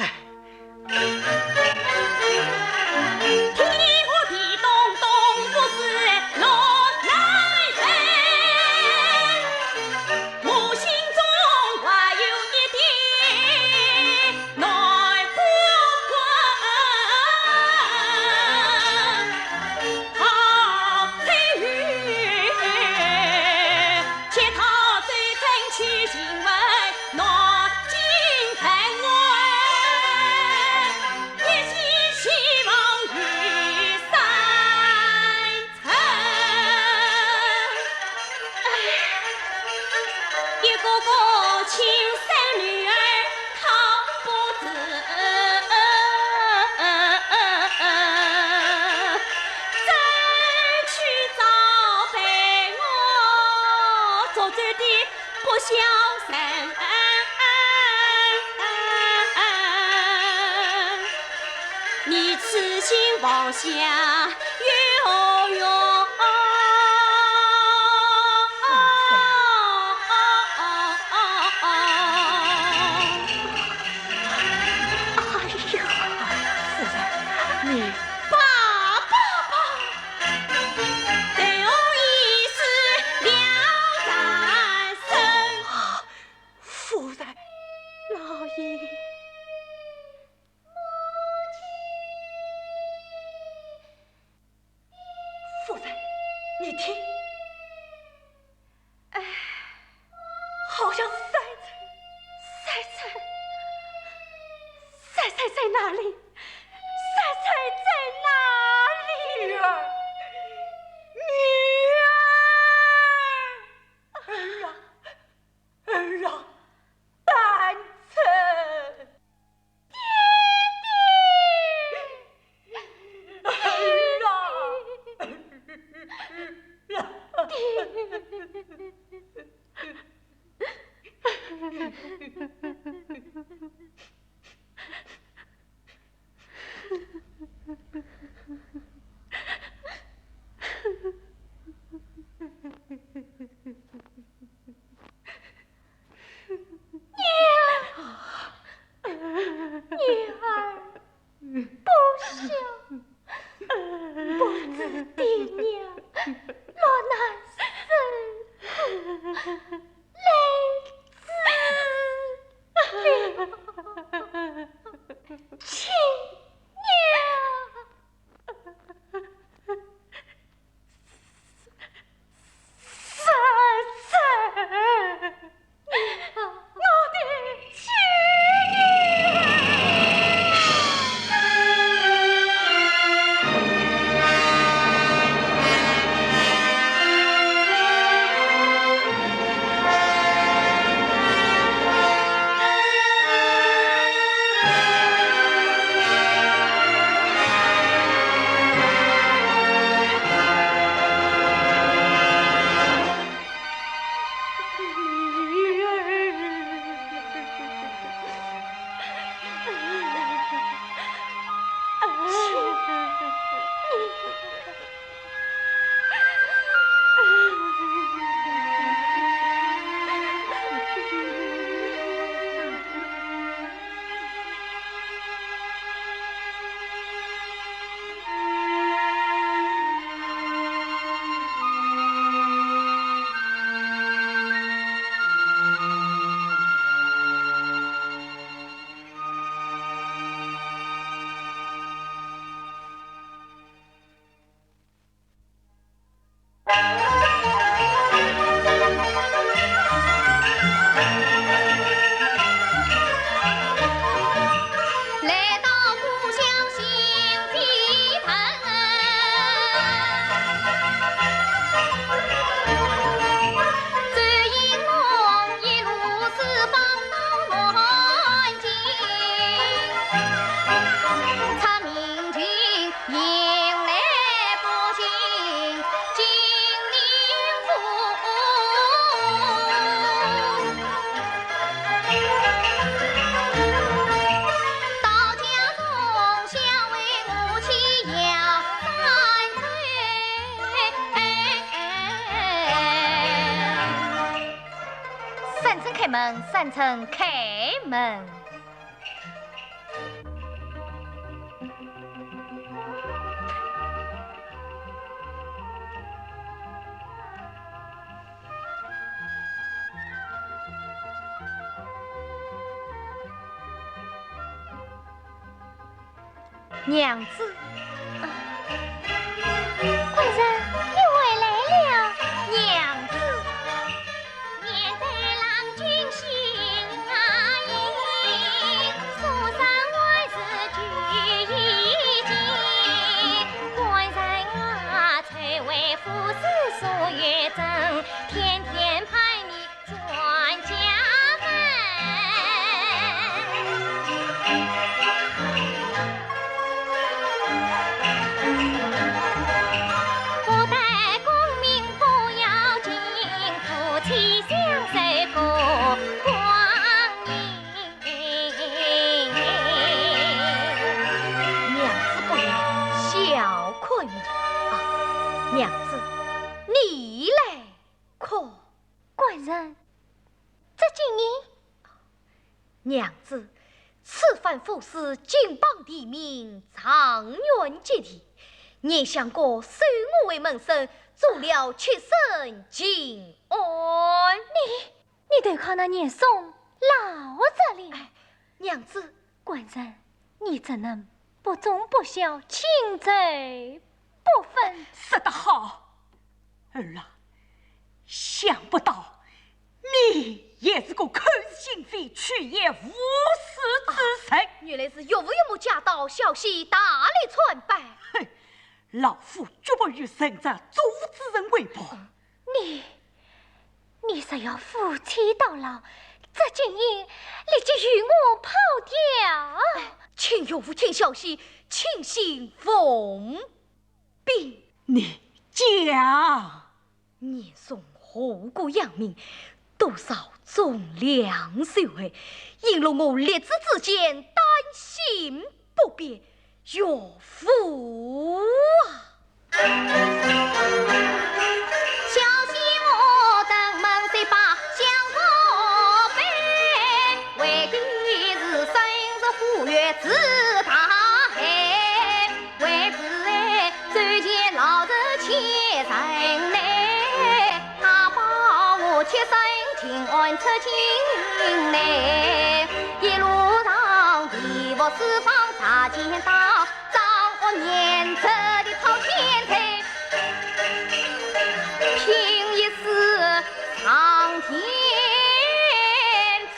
你痴心妄想悠悠。门三层开门。娘子，官人，你回来了。娘子，面对郎君心意，书上万事俱已尽。官人啊，才为夫事所约证，天天派你转家娘子，你来可？官人，这今日娘子，此番府司金榜题名，状元及第，你想过收我为门生，做了妾身敬安。你对靠那年送老着了。娘子，官人，你怎能不忠不孝，轻贼不分？说得好，儿啊，想不到你也是个口是心非、去也无私之人。原来是岳父岳母驾到，消息大力传百。哼，老夫绝不与生者阻之人为伴。你是要夫妻到老，这今日立即与我跑掉。请岳父听消息，请信奉禀。你讲，年送后国扬名，多少忠良守卫，引了我列子之间担心不便，岳父啊！小心我登门谁把相国背，为的是生日虎跃自大海，为是最见老子切身内，他把我切身平安出京内，一路上地伏四方查见到，张恶年这的讨天才，凭一时苍天之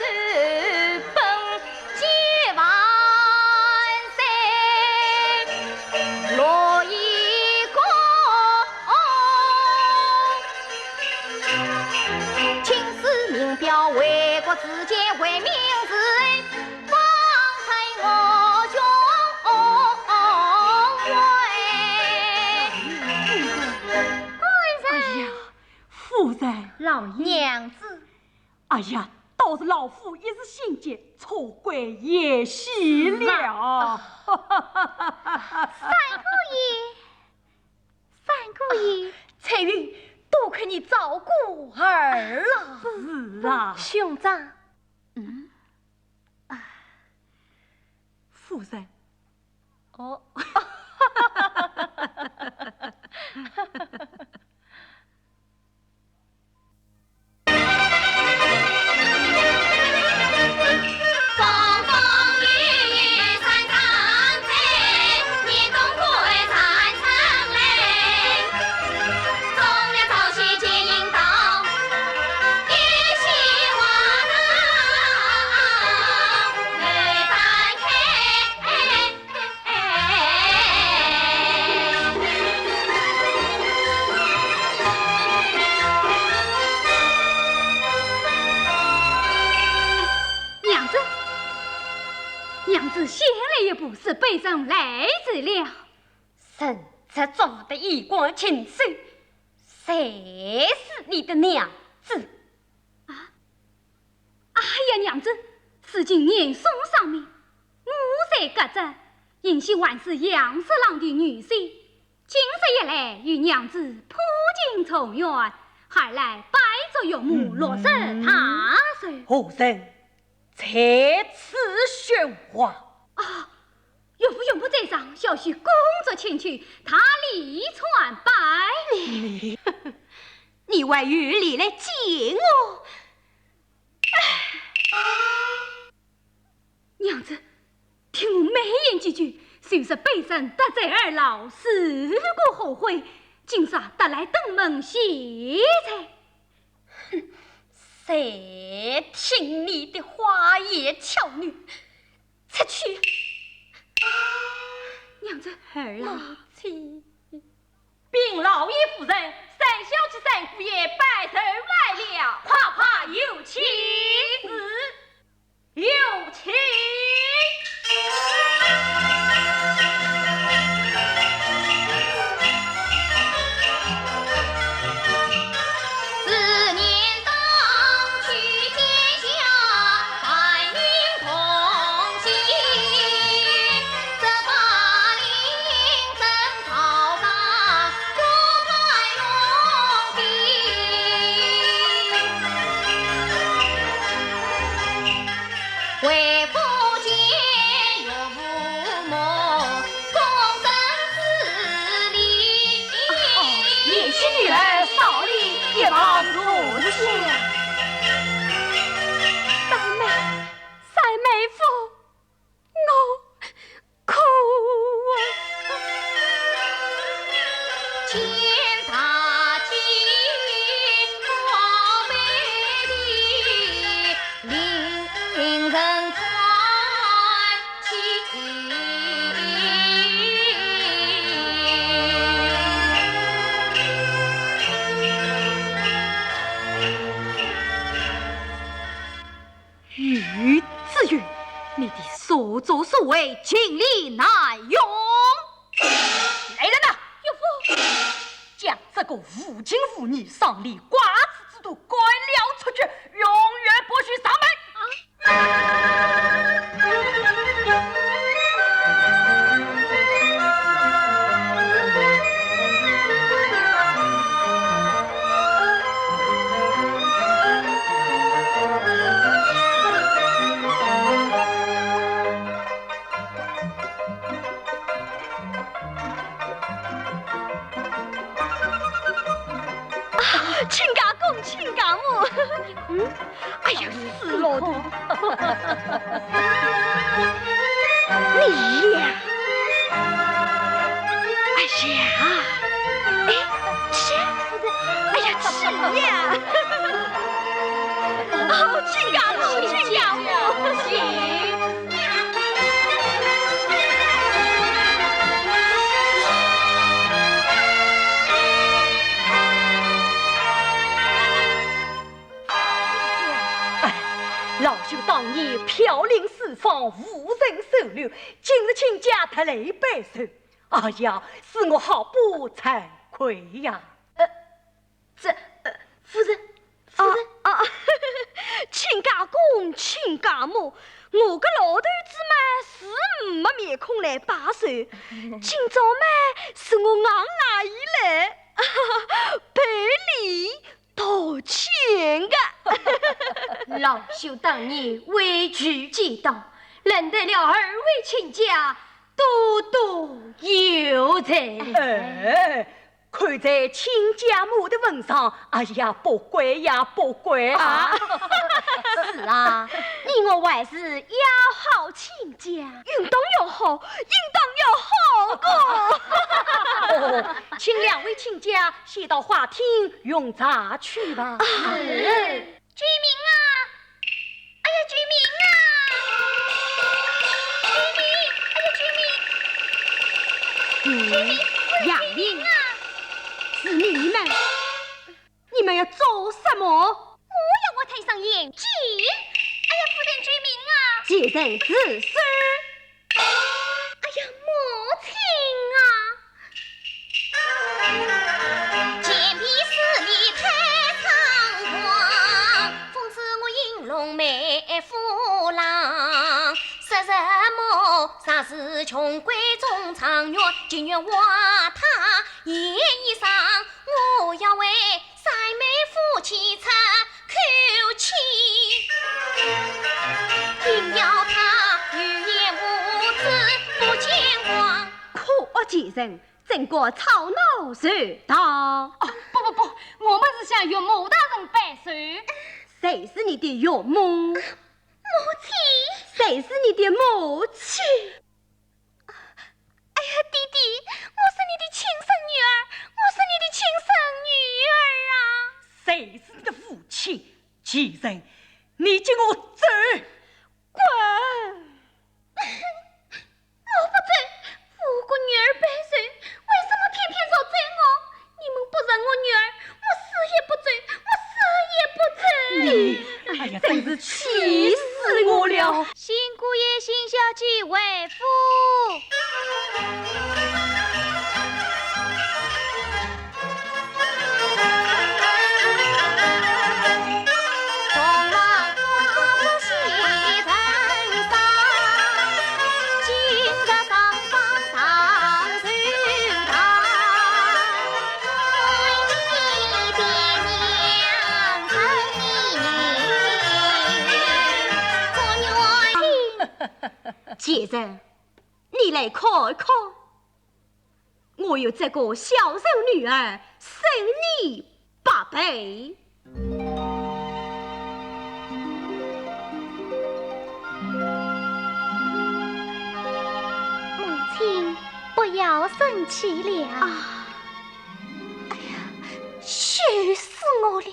本皆万岁，落一个青史名标，为国自监，为民治安，方才我兄哎呀，夫人，老娘子，哎呀，倒是老夫一时心急，错怪叶喜了。三姑爷，翠玉，多亏你照顾儿了。是啊，兄长，夫人。哦。风风雨雨三场贼，年冬归三场雷，终了朝夕皆应当，一心花堂眉翻开。娘子先来一步，是背上来迟了。神这做的一光禽兽，谁是你的娘子？哎呀，娘子，此经年送上面，我在隔着，因系还是杨四郎的女婿，今日一来与娘子破镜重圆，还来拜做岳母，落实他手。何人在此喧哗？啊，岳父在上，小婿工作前去，他力传百里。你为玉里来见我？娘子，听我美言几句，虽是背身得罪二老，事过后悔，今朝得来登门谢才。哼，谁听你的花言巧语？出去！娘子，儿老妻，禀老爷夫人，三小姐三姑爷拜寿来了，怕怕有请有请。所作所为，尽力难容。来人呐，岳父，将这个无情无义、丧立寡子之徒赶了出去，永远不许上门。亲家公，亲家母，哎呀，死老头，你呀，哎呀，哎，吃，哎呀，吃呀，哦，亲家公，亲家母，请。老朽当年飘零四方，无人收留，今日亲家特来拜寿，哎呀，使我好不惭愧呀！夫人，亲家公，亲家母，我个老头子嘛是没面孔来拜寿，今朝嘛是我昂阿姨来赔礼道歉的。老朽当年委曲借道，认得了二位亲家，多多有才。看在亲家母的份上，哎呀，不怪呀，不怪啊！是啊，你我还是要好亲家，应当要好，应当要好个。请两位亲家先到花厅用茶去吧。居民啊！哎呀，居民啊！居民！哎呀，居民！杨林啊！是你们要做什么？我要我推上眼镜。哎呀，夫人，居民啊！既然此事，哎呀，母亲啊！前皮似你太猖狂，讽刺我银龙妹夫郎。说什么啥是穷闺中长月，今愿挖他衣裳。我要为三妹夫妻成人整个吵闹热闹。哦，不，我们是向岳母大人拜寿。谁是你的岳母？母亲。谁是你的母亲？哎呀，弟弟，我是你的亲生女儿，我是你的亲生女儿啊！谁是你的父亲？既然你叫我走，滚！我不走，我个女儿百岁，为什么偏偏要追我？你们不认我女儿，我死也不追，我死也不追！你，哎呀，真是气死我了！新姑爷、新小姐为夫。姐人，你来看看，我有这个孝顺女儿，胜你8倍。母亲，不要生气了。哎呀，羞死我了！